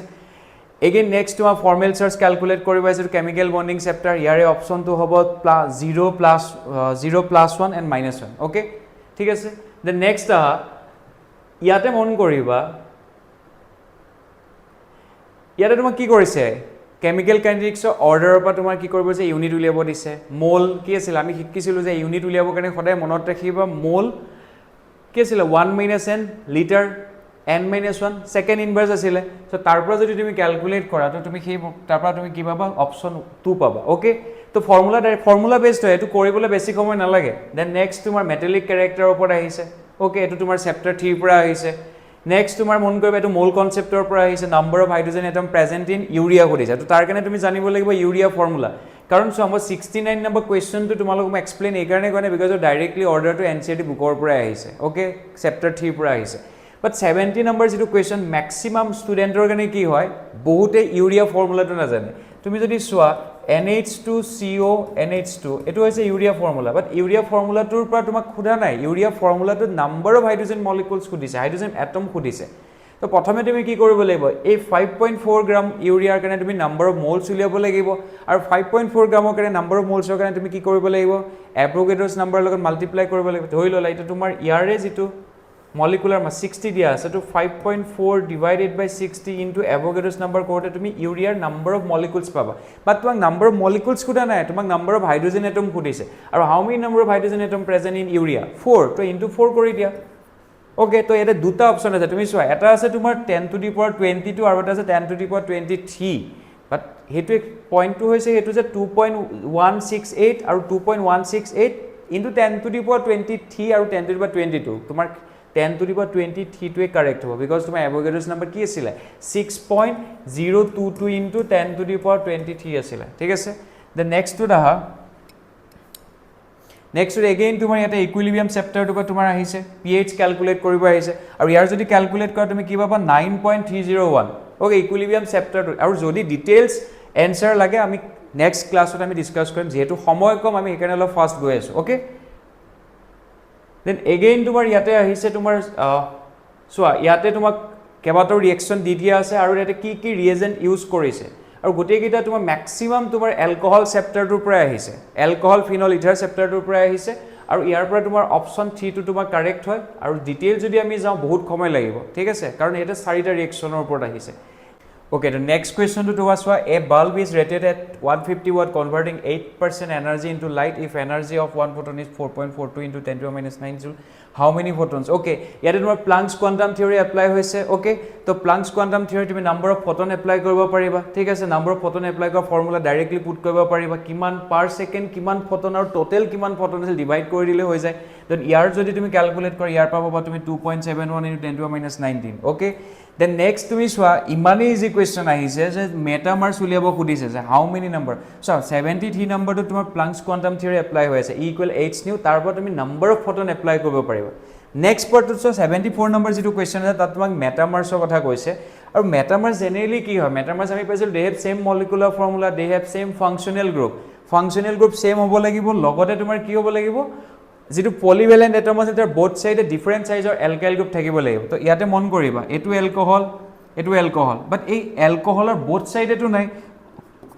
again next to formal charge calculate কৰিবা আছে chemical bonding chapter ইয়াৰে option to হ'ব 0 plus 1 and minus 1 okay ঠিক আছে the next ইয়াতে মন কৰিবা ইয়াতে তোমাক কি কৰিছে কেমিক্যাল কাইনেটিক্সৰ অৰ্ডাৰৰ পৰা তোমাৰ কি কৰিব যে ইউনিট উলিয়াব দিছে মোল কি আছিল আমি শিকিছিলো যে ইউনিট উলিয়াব কাৰণে সদায় মনত ৰাখিবা মোল কি আছিল 1 - n লিটাৰ n-1 সেকেন্ড ইনভাৰ্স আছিল সো তাৰ পৰা যদি তুমি ক্যালকুলেট কৰা তো তুমি সেই তাৰ পৰা তুমি কি পাবা অপচন 2 পাবা ওকে তো ফৰ্মুলা বেসড হয় এটো কৰিবলৈ বেছি সময় নালাগে দেন নেক্সট তোমাৰ মেটালিক ক্যাৰেক্টাৰৰ ওপৰত আহিছে ওকে এটো তোমাৰ চেপ্টাৰ 3 পৰা আহিছে নেক্সট তোমাৰ মন কৰিবা এটো মোল কনসেপ্টৰ পৰা আহিছে number of hydrogen atom present in urea কৰিছে তো তাৰ কাৰণে তুমি জানিব লাগিব ইউৰিয়া ফৰ্মুলা কাৰণ সো আমাৰ 69 নম্বৰ কোৱেশ্চন তো তোমালোক মই এক্সপ্লেইন এই কাৰণে কোৱা নাই বিকজ ডাইৰেক্টলি অৰ্ডাৰ টু এনসিইআৰটি বুকৰ পৰা আহিছে ওকে চেপ্টাৰ 3 পৰা আহিছে বাট 70 নম্বৰ যেটো কোৱেশ্চন ম্যাক্সিমাম ষ্টুডেন্টৰ কাৰণে কি হয় বহুতে ইউৰিয়া ফৰ্মুলাটো নাজানে তুমি যদি চোৱা NH2CO NH2 এটো হৈছে ইউৰিয়া ফৰ্মুলা বাট ইউৰিয়া ফৰ্মুলাটোৰ পৰা তোমাক খুদা নাই ইউৰিয়া ফৰ্মুলাটো নাম্বাৰ অফ হাইড্ৰোজেন মলিকুলস খুদিছে হাইড্ৰোজেন এটম খুদিছে তো প্ৰথমে তুমি কি কৰিব লাগিব এই 5.4 গ্ৰাম ইউৰিয়াৰ কাৰণে তুমি নাম্বাৰ অফ মোলস উলিয়াব লাগিব আৰু 5.4 গ্ৰামৰ কাৰণে নাম্বাৰ অফ মোলসৰ কাৰণে তুমি কি কৰিব লাগিব এভোগাড্ৰোছ নাম্বাৰৰ লগত মাল্টিপ্লাই কৰিব লাগিব ধৰি ললা এটা তোমাৰ ইয়াৰে যেটো molecular mass 60 দিয়া আছে তো 5.4 divided by 60 into Avogadro's number কৰোতে তুমি ইউৰিয়াৰ number of molecules পাবা বাট তোমাক number of molecules খুদা নাই তোমাক number of hydrogen atom খুদিছে আৰু how many number of hydrogen atom present in urea 4 তো into 4 কৰি দিয়া ওকে তো এটা দুটা অপচন আছে তুমি চোৱা এটা আছে তোমাৰ 10 to the power 22 আৰু এটা আছে 10 to the power 23 বাট হেতু পইণ্টটো হৈছে হেতু যে 2.168 আৰু 2.168 into 10 to the power 23 আৰু 10 to the power 22 তোমাৰ 10 to the power 23 to correct hobo because tuma Avogadro's number ki asile 6.022 into 10 to the power 23 asile thik ase the next to daha next to again tumar yata equilibrium chapter to tumar ahise pH calculate koribo ahise aru yar jodi calculate kora tumi ki paba 9.301 okay equilibrium chapter aru jodi details answer lage ami next class ot ami discuss korim jehetu samoy kom ami ekane lo fast go asu okay then again tomar yate ahise tomar so yate tomak kebato reaction di dia ase aru yate ki reagent use korise aru gote gita tomar maximum tomar alcohol chapter tur pora ahise alcohol phenol ether chapter tur pora ahise aru yar pora tomar option 3 to tomar correct hoy aru detail jodi ami jao bahut khomoy lagibo thik ase karon eta 4 ta reaction or upor ahise okay the next question to was a bulb is rated at 150 watt converting 8% energy into light if energy of one photon is 4.42 into 10 to the minus 9 joule How many photons? Okay. ইয়াতে তোমাৰ Planck's quantum theory apply হৈছে. Okay. তো Planck's quantum theory তুমি number of photon apply কৰিব পাৰিবা. ঠিক আছে, number of photon apply কৰা formula directly put কৰিব পাৰিবা. কিমান per second কিমান photon আৰু total কিমান photon আছে divide কৰি দিলে হৈ যায়. Then ইয়াৰ যদি তুমি calculate কৰা ইয়াৰ পাবা তুমি 2.71 into 10 to the minus 19. Okay. Then next তুমি চোৱা ইমানে ইজি question আহিছে যে মেটামাৰ্স উলিয়াব খুদিছে যে how many number. So 73 number to তোমাৰ Planck's quantum theory apply হৈ আছে. E equal h nu তাৰ পৰা তুমি number of photon apply কৰিব পাৰিবা. Next part to 74 number যেটো question আছে তাত তোমাক মেটামাৰ্সৰ কথা কৈছে আৰু মেটামাৰ্স জেনাৰেলি কি হয় মেটামাৰ্স আমি পাইছিল they have same molecular formula, they have same functional group same হ'ব লাগিব লগতে তোমাৰ কি হ'ব লাগিব যেটো polyvalent atom আছে তাৰ both side different size or alkyl group থাকিব লাগিব তো ইয়াতে মন কৰিবা এটো alcohol but এই alcoholৰ both side এটো নাই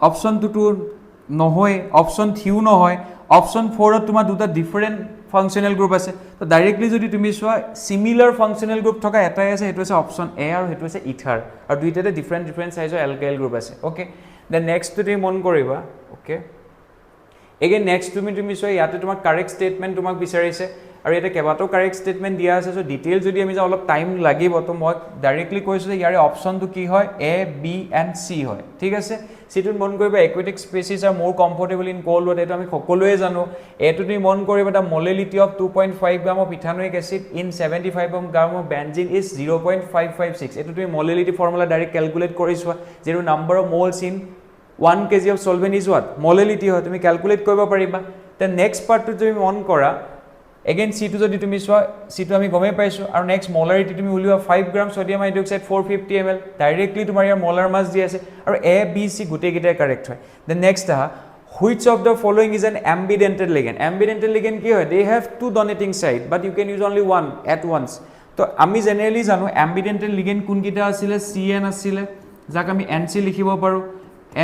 option 2 to নহয় option 3 নহয় option 4 ত তোমাৰ দুটা different functional group আছে তো ডাইৰেক্টলি যদি তুমি চোৱা similar functional group থকা এটাই আছে হেতু আছে option A আৰু হেতু আছে ether আৰু দুইটাতে different size of alkyl group আছে okay then next তুমি মন কৰিবা okay again next তুমি চোৱা ইয়াতে তোমাক correct statement তোমাক বিচাৰিছে আৰু এটা কেবাটো correct statement দিয়া আছে সো ডিটেইল যদি আমি যা অলপ টাইম লাগিব তো মই ডাইৰেক্টলি কৈছো যে ইয়াৰে অপচন টু কি হয় A B and C হয় ঠিক আছে সিটো মন কৰিবা aquatic species are more comfortable in cold water এটো আমি সকলোৱে জানো এটো তুমি মন কৰিবা দা molality of 2.5 gram of ethanoic acid in 75 gram of benzene is 0.556 এটো তুমি molality formula ডাইৰেক্ট ক্যালকুলেট কৰিছোৱা যেটো number of moles in 1 kg of solvent is what molality হয় তুমি ক্যালকুলেট কৰিব পাৰিবা then next part to তুমি মন কৰা again C2 যদি তুমি চোৱা C2 আমি গমে পাইছো আৰু next molarity তুমি উলিওৱা 5 gram sodium hydroxide 450 ml directly তোমাৰ ইয়াৰ molar mass দি আছে আৰু A B C গুটেই গিটা কারেক্ট হয় then next which of the following is an ambidental ligand কি হয় they have two donating side but you can use only one at once তো আমি জেনাৰেলি জানো ambidental ligand কোন গিটা আছিল CN আছিল যাক আমি NC লিখিব পাৰো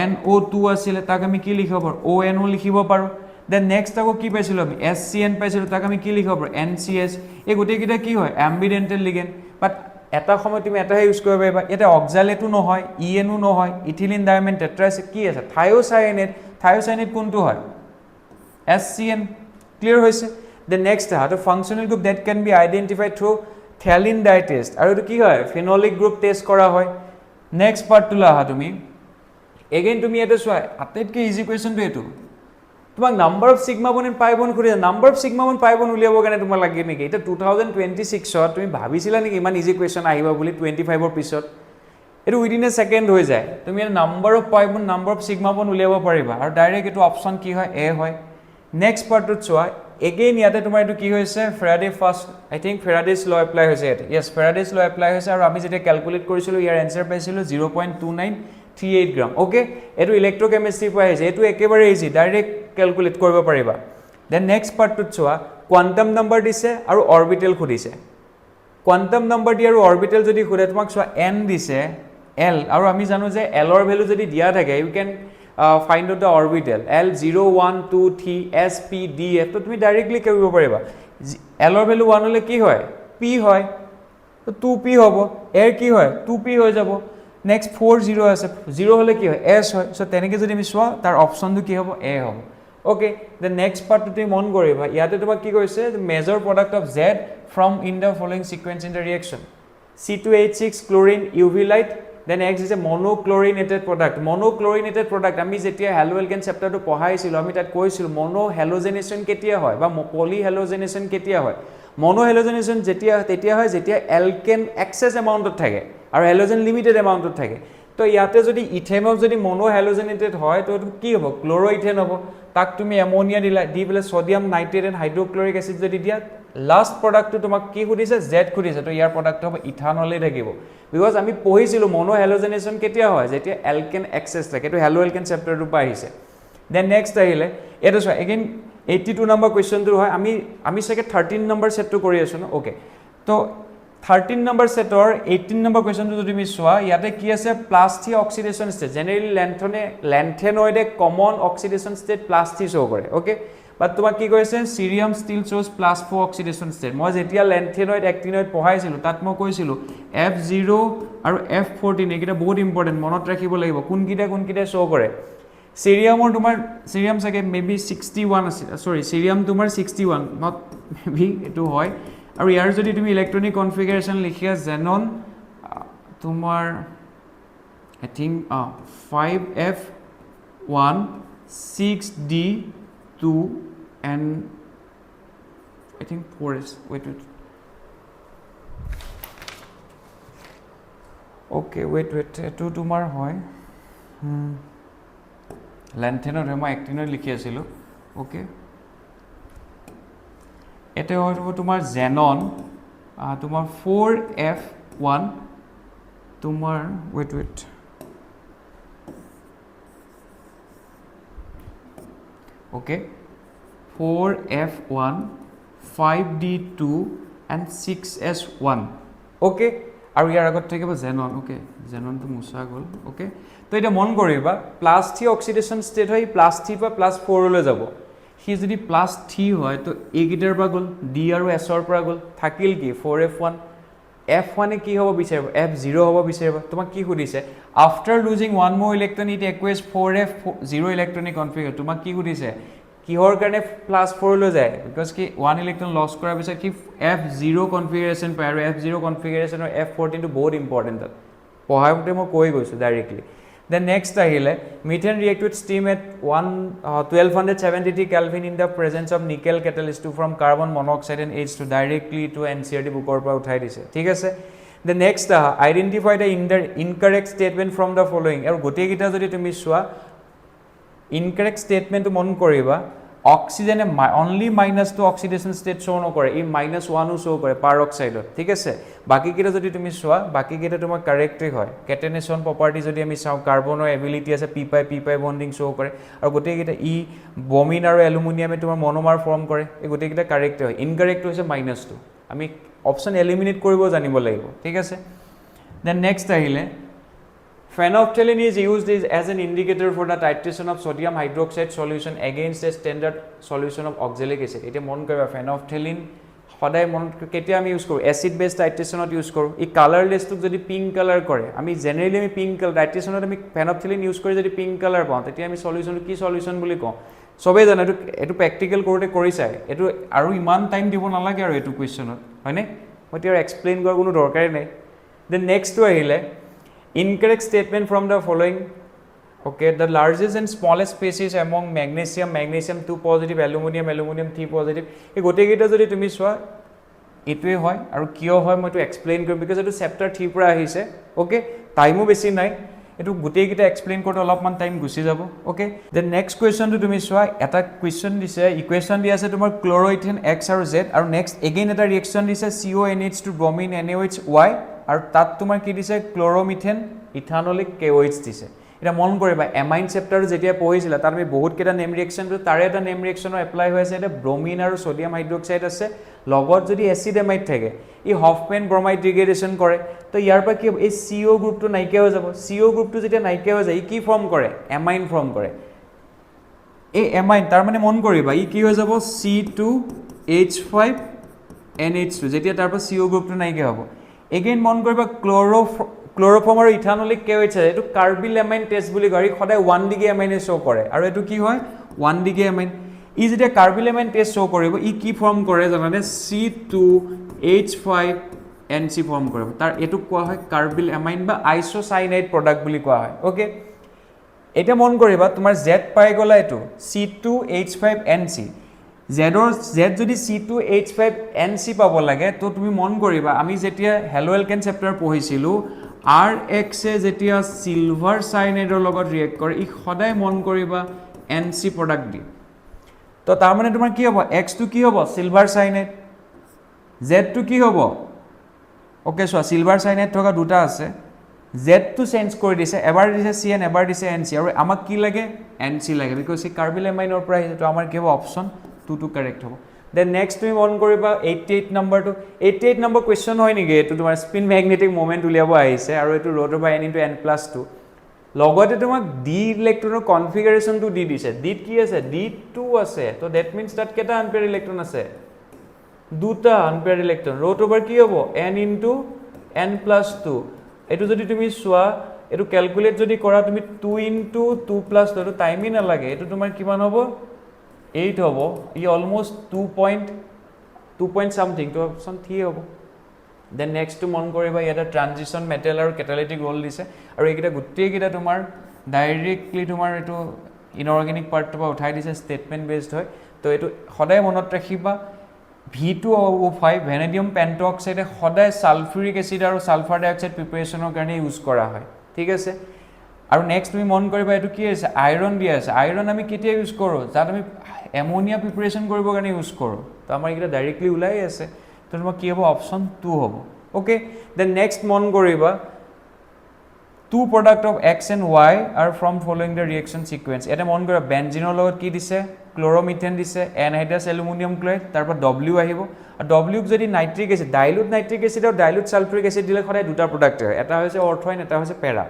NO2 আছিল তাক আমি কি লিখিব পাৰো ONO লিখিব পাৰো then next আকৌ কি পাইছিল আমি SCN পাইছিল তাক আমি কি লিখিব পাৰো NCS এই গোটেই কিটা কি হয় ambidental ligand but এটা সময় তুমি এটাহে ইউজ কৰিব পাৰিবা এটা অক্সালেটো নহয় ENO নহয় ইথিলিন ডাইমেন টেট্ৰাএসিড কি আছে থায়োসায়ানেট কোনটো হয় SCN ক্লিয়াৰ হৈছে the next the functional group that can be identified through phthalate dye test আৰু এটো কি হয় phenolic group test কৰা হয় next part to লাহা তুমি again তুমি এটা চোৱা আটাইতকৈ ইজি কোৱেশ্চনটো এটো তোমাক নাম্বাৰ অফ সিগমা বন এণ্ড পাই বন খুৰি নাম্বাৰ অফ সিগমা বন পাই বন উলিয়াব কাৰণে তোমাক লাগে নেকি এটা 2026 ত তুমি ভাবিছিলা নেকি ইমান ইজি কোৱেশ্চন আহিব বুলি 25 ৰ পিছত এটো উইদিন এ সেকেন্ড হৈ যায় তুমি নাম্বাৰ অফ পাই বন নাম্বাৰ অফ সিগমা বন উলিয়াব পাৰিবা আৰু ডাইৰেক্ট এটো অপচন কি হয় এ হয় নেক্সট পাৰ্টত চোৱা এগেইন ইয়াতে তোমাৰ এটো কি হৈছে ফ্যাৰাডে ফাৰ্স্ট আই থিংক ফ্যাৰাডেজ ল এপ্লাই হৈছে ইয়াতে ইয়েস ফ্যাৰাডেজ ল এপ্লাই হৈছে আৰু আমি যেটা ক্যালকুলেট কৰিছিলো ইয়াৰ আনসাৰ পাইছিলো 0.2938 গ্ৰাম ওকে এটো ইলেক্ট্ৰোকেমিস্ট্ৰি পাই আছে এটো একেবাৰে ইজি ডাইৰেক্ট ক্যালকুলেট কৰিব পাৰিবা দেন নেক্সট পাৰ্টত চোৱা কোয়ান্টাম নাম্বাৰ দিছে আৰু অৰবিটেল খুদিছে কোয়ান্টাম নাম্বাৰ দি আৰু অৰবিটেল যদি খুদে তোমাক চোৱা n দিছে l আৰু আমি জানো যে l ৰ ভ্যালু যদি দিয়া থাকে you can find out the orbital l 0 1 2 3 s p d f তো তুমি ডাইৰেক্টলি কৰিব পাৰিবা l ৰ ভ্যালু 1 হলে কি হয় p হয় তো 2p হ'ব r কি হয় 2p হৈ যাব next 4 0 আছে 0 হলে কি হয় s হয় সো তেনেকে যদি আমি চোৱা তাৰ অপচনটো কি হ'ব a হ'ব okay the next part to তুমি মন কৰিবা ইয়াতে তোমাক কি কৈছে the major product of z from in the following sequence in the reaction C2H6 chlorine UV light then X is a monochlorinated product আমি যেতিয়া haloalkane chapter to পঢ়াইছিল আমি তাত কৈছিল monohalogenation কেতিয়া হয় বা polyhalogenation কেতিয়া হয় monohalogenation যেতিয়া তেতিয়া হয় যেতিয়া alkane excess amount থাকে আৰু halogen limited amount থাকে তো ইয়াতে যদি ইথেনল যদি monohalogenated হয় তো কি হ'ব ক্লোৰোইথেন হ'ব তাক তুমি অ্যামোনিয়া দিলা দি বলে sodium nitrate and hydrochloric acid যদি দিয়া লাস্ট প্রোডাক্ট তো তোমাক কি খুদিছে জেড খুদিছে তো ইয়াৰ প্ৰডাক্ট হ'ব ইথানলে থাকিব বিকজ আমি পঢ়িছিলো monohalogenation কেতিয়া হয় যেতিয়া alkane excess থাকে তো haloalkane chapter টো পাইছে দেন নেক্সট আহিলে এটো চোৱা अगेन 82 নম্বৰ কোৱেশ্চন টো হয় আমি সকে 13 নম্বৰ সেট টো কৰি আছো ন ওকে তো 13 নম্বৰ সেটৰ 18 নম্বৰ কোৱেশ্চন টো যদি আমি চোৱা ইয়াতে কি আছে প্লাস্টি অক্সিডেশন স্টেট জেনাৰেলি লেন্থেনয়েডে common oxidation state plus three show কৰে ওকে বাট তোমাক কি কৈছে cerium still shows +4 oxidation state মই যেতিয়া লেন্থেনয়েড অ্যাক্টিনয়েড পঢ়াইছিলো তাত মই কৈছিলো F0 আৰু F14 একিটা বহুত ইম্পৰ্টেন্ট মনত ৰাখিব লাগিব কোনকিটা শো কৰে সিৰিয়ামৰ তোমাৰ সিৰিয়াম সাকে মেবি 61 আছে সৰি সিৰিয়াম তোমাৰ 61 নট মেবি এটো হয় আৰু ইয়াৰ যদি তুমি ইলেক্ট্ৰনিক কনফিগাৰেশ্যন লিখিয়া জেনন তোমাৰ I think 5F1 6D2 and I think 4S wait okay wait এটো তোমাৰ হয় লেন্থেনৰ মই এক্টিনৰ লিখি আছিলো okay এতে হয়তো তোমাৰ জেনন তোমাৰ 4F1 তোমাৰ wait okay 4F1 5D2 and 6S1 okay আৰু ইয়াৰ আগত থাকিব জেনন okay জেননটো মুছা গল okay তো এটা মন কৰিবা +3 অক্সিডেশন ষ্টেট হয় +3 পৰা +4 লৈ যাব হি যদি +3 হয় তো এ গিটাৰ পৰা গল ডি আৰু এছ ৰ পৰা গল থাকিল কি 4F1 F1 এ কি হ'ব বিচাৰিব F0 হ'ব বিচাৰিব তোমাক কি সুধিছে after losing one more electron it equals 4F0 electronic configure তোমাক কি সুধিছে কিহৰ কাৰণে +4 লৈ যায় বিকজ কি 1 ইলেক্ট্ৰন লছ কৰাৰ পিছত কি F0 কনফিগাৰেশ্যন পায় আৰু F0 কনফিগাৰেশ্যন আৰু F14 টো বহুত ইম্পৰ্টেন্ট পঢ়াওতে মই কৈ গৈছো directly then next ahile methane react with steam at 1270 Kelvin in the presence of nickel catalyst to from carbon monoxide and H to directly to NCERT book or পৰা উঠাই দিছে ঠিক আছে the next identify the incorrect statement from the following আৰু গোটেই কিটা যদি তুমি সোৱা incorrect statement to মন কৰিবা oxygen only -2 oxidation state show নকৰে ই -1 ও show কৰে peroxide ঠিক আছে বাকি কিটা যদি তুমি সোৱা বাকি কিটা তোমাৰ কাৰেক্টই হয় catenation property যদি আমি চাও কাৰ্বনৰ এবিলিটি আছে p pi bonding show কৰে আৰু গোটেই কিটা ই ব্ৰমিন আৰু অ্যালুমিনিয়ামে তোমাৰ মনোমাৰ ফৰ্ম কৰে এই গোটেই কিটা কাৰেক্ট হয় ইনকাৰেক্ট হৈছে -2 আমি অপশন এলিমিনেট কৰিব জানিব লাগিব ঠিক আছে দেন নেক্সট আহিলে Phenolphthalein is used as an indicator for the titration of sodium hydroxide solution against a standard solution of oxalic acid. It is mon koriba phenolphthalein সদায় মন কেতিয়া আমি ইউজ কৰো এসিড বেস টাইট্ৰেশনত ইউজ কৰো ই কালাৰলেস টু যদি পিঙ্ক কালাৰ কৰে আমি জেনাৰেলি আমি পিঙ্ক কালাৰ টাইট্ৰেশনত আমি phenolphthalein ইউজ কৰি যদি পিঙ্ক কালার পাও তেতিয়া আমি সলিউশন কি সলিউশন বুলি কও সবে জানে এটো প্র্যাকটিক্যাল কৰোতে কৰি চাই এটো আৰু ইমান টাইম দিব নালাগে আৰু এটো কোৱেশ্চনত হয়নে মই এতিয়া এক্সপ্লেইন কৰাৰ কোনো দৰকাৰে নাই দেন নেক্সট টু আহিলে incorrect statement from the following okay the largest and smallest species among magnesium 2 positive aluminum 3 positive এই গোটেই কিটা যদি তুমি সোৱা এটোই হয় আৰু কিয় হয় মই তো এক্সপ্লেইন কৰিম বিকজ এটো চ্যাপ্টাৰ 3 পৰা আহিছে ওকে টাইমও বেছি নাই এটো গোটেই কিটা এক্সপ্লেইন কৰোতে অলপমান টাইম গুছি যাব ওকে দেন নেক্সট কোৱেশ্চন তো তুমি সোৱা এটা কোৱেশ্চন দিছে ইকুৱেশ্চন দি আছে তোমাৰ ক্লোৰোইথেন x আৰু z আৰু নেক্সট এগেইন এটা ৰিঅ্যাকচন দিছে CONH to bromine NaOH y আৰু তাত তোমাৰ কি দিছে ক্লোৰোমিথেন ইথানলিক KOH দিছে এটা মন কৰিবা এমাইন চ্যাপ্টাৰ যেতিয়া পঢ়িছিলা তাৰ আমি বহুত কেটা নেম ৰিঅ্যাকচন তাৰে এটা নেম ৰিঅ্যাকচনৰ এপ্লাই হৈ আছে এটা ব্ৰোমিন আৰু সোডিয়াম হাইড্ৰক্সাইড আছে লগত যদি এসিড এমাইড থাকে ই হফম্যান ব্ৰোমাইড ডিগ্ৰেডেশন কৰে তো ইয়াৰ পৰা কি এই CO গ্ৰুপটো নাইকিয়া হৈ যাব CO গ্ৰুপটো যেতিয়া নাইকিয়া হৈ যায় ই কি ফৰ্ম কৰে এমাইন ফৰ্ম কৰে এই এমাইন তাৰ মানে মন কৰিবা ই কি হৈ যাব C2H5NH2 যেতিয়া তাৰ পৰা CO গ্ৰুপটো নাইকিয়া হ'ব এগেইন মন কৰিবা ক্লোৰোফৰ্ম আৰু ইথানলিক KOH এটো কাৰ্বিল এমাইন টেষ্ট বুলি কয় সদায় 1 ডিগ্ৰী এমাইনে শো কৰে আৰু এটো কি হয় 1 ডিগ্ৰী এমাইন ই যেতিয়া কাৰ্বিল এমাইন টেষ্ট শো কৰিব ই কি ফৰ্ম কৰে জানানে C2H5NC ফৰ্ম কৰিব তাৰ এটো কোৱা হয় কাৰ্বিল এমাইন বা আইসোসাইনাইড প্ৰডাক্ট বুলি কোৱা হয় ওকে এটা মন কৰিবা তোমাৰ Z পাই গলা এটো C2H5NC Z যদি C2H5NC পাব লাগে তো তুমি মন কৰিবা আমি যেতিয়া হেলোএলকেন চ্যাপ্টাৰ পঢ়িছিলো RX এ যেতিয়া সিলভাৰ সাইনাইডৰ লগত ৰিঅ্যাক্ট কৰে ই সদায় মন কৰিবা NC প্ৰডাক্ট দি তো তাৰ মানে তোমাৰ কি হ'ব X টো কি হ'ব সিলভাৰ সাইনাইড Z টো কি হ'ব ওকে সো সিলভাৰ সাইনাইড থকা দুটা আছে Z টো চেঞ্জ কৰি দিছে এবাৰ দিছে CN এবাৰ দিছে NC আৰু আমাক কি লাগে NC লাগে বিকজ সি কাৰ্বিল এমাইনৰ পৰা আহিছে তো আমাৰ কি হ'ব option 2 to correct hobo then next তুমি মন কৰিবা 88 number to 88 number question হয় নেকি এটো তোমাৰ স্পিন ম্যাগনেটিক মোমেন্ট উলিয়াব আহিছে আৰু এটো √n * n+2 লগতে তোমাক d ইলেক্ট্ৰনৰ কনফিগাৰেশন টু দি দিছে d কি আছে d2 আছে তো দ্যাট মিন্স তাত কেটা আনপেয়াৰ ইলেক্ট্ৰন আছে দুটা আনপেয়াৰ ইলেক্ট্ৰন √n কি হ'ব n * n+2 এটো যদি তুমি সোৱা এটো ক্যালকুলেট যদি কৰা তুমি 2 * 2+2 এটো টাইমই না লাগে এটো তোমাৰ কিমান হ'ব 8 হ'ব ই অলমোস্ট 2.8 2 point something তো অপশ্যন থ্ৰী হ'ব দেন নেক্সটটো মন কৰিবা ইয়াতে ট্ৰানজিশ্যন মেটেল আৰু কেটালিটিক ৰোল দিছে আৰু এইকেইটা গোটেইকেইটা তোমাৰ ডাইৰেক্টলি তোমাৰ এইটো ইনঅৰ্গেনিক পাৰ্টটো পৰা উঠাই দিছে ষ্টেটমেণ্ট বেছড হয় তো এইটো সদায় মনত ৰাখিবা V2O5 ভেনেডিয়াম পেণ্টঅক্সাইডে সদায় সালফিউৰিক এচিড আৰু সালফাৰ ডাইঅক্সাইড প্ৰিপাৰেশ্যনৰ কাৰণে ইউজ কৰা হয় ঠিক আছে আৰু নেক্সট তুমি মন কৰিবা এইটো কি আছে আইৰণ দিয়া আছে আইৰণ আমি কেতিয়া ইউজ কৰোঁ যাত আমি এমোনিয়া প্ৰিপাৰেশ্যন কৰিবৰ কাৰণে ইউজ কৰোঁ তো আমাৰ এইকেইটা ডাইৰেক্টলি ওলাই আছে তো তোমাৰ কি হ'ব অপশ্যন 2 হ'ব অ'কে দেন নেক্সট মন কৰিবা two product of X and Y are from following the reaction sequence. এটা মন কৰা বেনজিনৰ লগত কি দিছে ক্লোৰোমিথেন দিছে এনহাইড্ৰাছ এলুমিনিয়াম ক্লোৰাইড তাৰপৰা W আহিব আৰু W যদি nitric acid dilute nitric acid আৰু ডাইলুট সালফিউৰিক এচিড দিলে সদায় দুটা প্ৰডাক্ট হয় এটা হৈছে অৰ্থইন এটা হৈছে পেৰা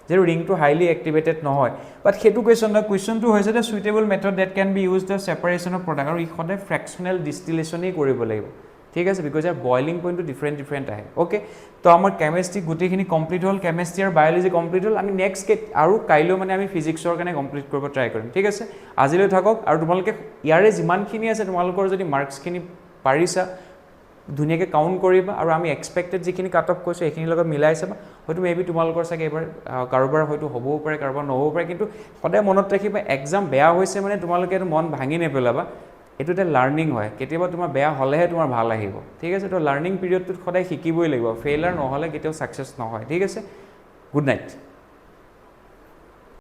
যেটো ৰিংটো হাইলি এক্টিভেটেড নহয় বাট সেইটো কুৱেশ্যনটো হৈছে যে suitable method that can be use the separation of product আৰু ই সদায় ফ্ৰেকশ্যনেল ডিষ্টিলেশ্যনেই কৰিব লাগিব ঠিক আছে বিকজ ইয়াৰ বইলিং পইণ্টটো ডিফাৰেণ্ট আহে অ'কে তো আমাৰ কেমেষ্ট্ৰি গোটেইখিনি কমপ্লিট হ'ল কেমেষ্ট্ৰি আৰু বায়'লজি কমপ্লিট হ'ল আমি নেক্সট আৰু কাইলৈ মানে আমি ফিজিক্সৰ কাৰণে কমপ্লিট কৰিব ট্ৰাই কৰিম ঠিক আছে আজিলৈ থাকক আৰু তোমালোকে ইয়াৰে যিমানখিনি আছে তোমালোকৰ যদি মাৰ্কছখিনি পাৰিছা ধুনীয়াকৈ কাউণ্ট কৰিবা আৰু আমি এক্সপেক্টেড যিখিনি কাট অফ কৈছোঁ সেইখিনিৰ লগত মিলাই চাবা হয়তো মেবি তোমালোকৰ চাগে এইবাৰ কাৰোবাৰ হয়তো হ'বও পাৰে কাৰোবাৰ নহ'ব পাৰে কিন্তু সদায় মনত ৰাখিবা এক্সাম বেয়া হৈছে মানে তোমালোকে এইটো মন ভাঙি নেপেলাবা এইটো এটা লাৰ্ণিং হয় কেতিয়াবা তোমাৰ বেয়া হ'লেহে তোমাৰ ভাল আহিব ঠিক আছে তো লাৰ্ণিং পিৰিয়ডটোত সদায় শিকিবই লাগিব ফেইলাৰ নহ'লে কেতিয়াও ছাকচেছ নহয় ঠিক আছে গুড নাইট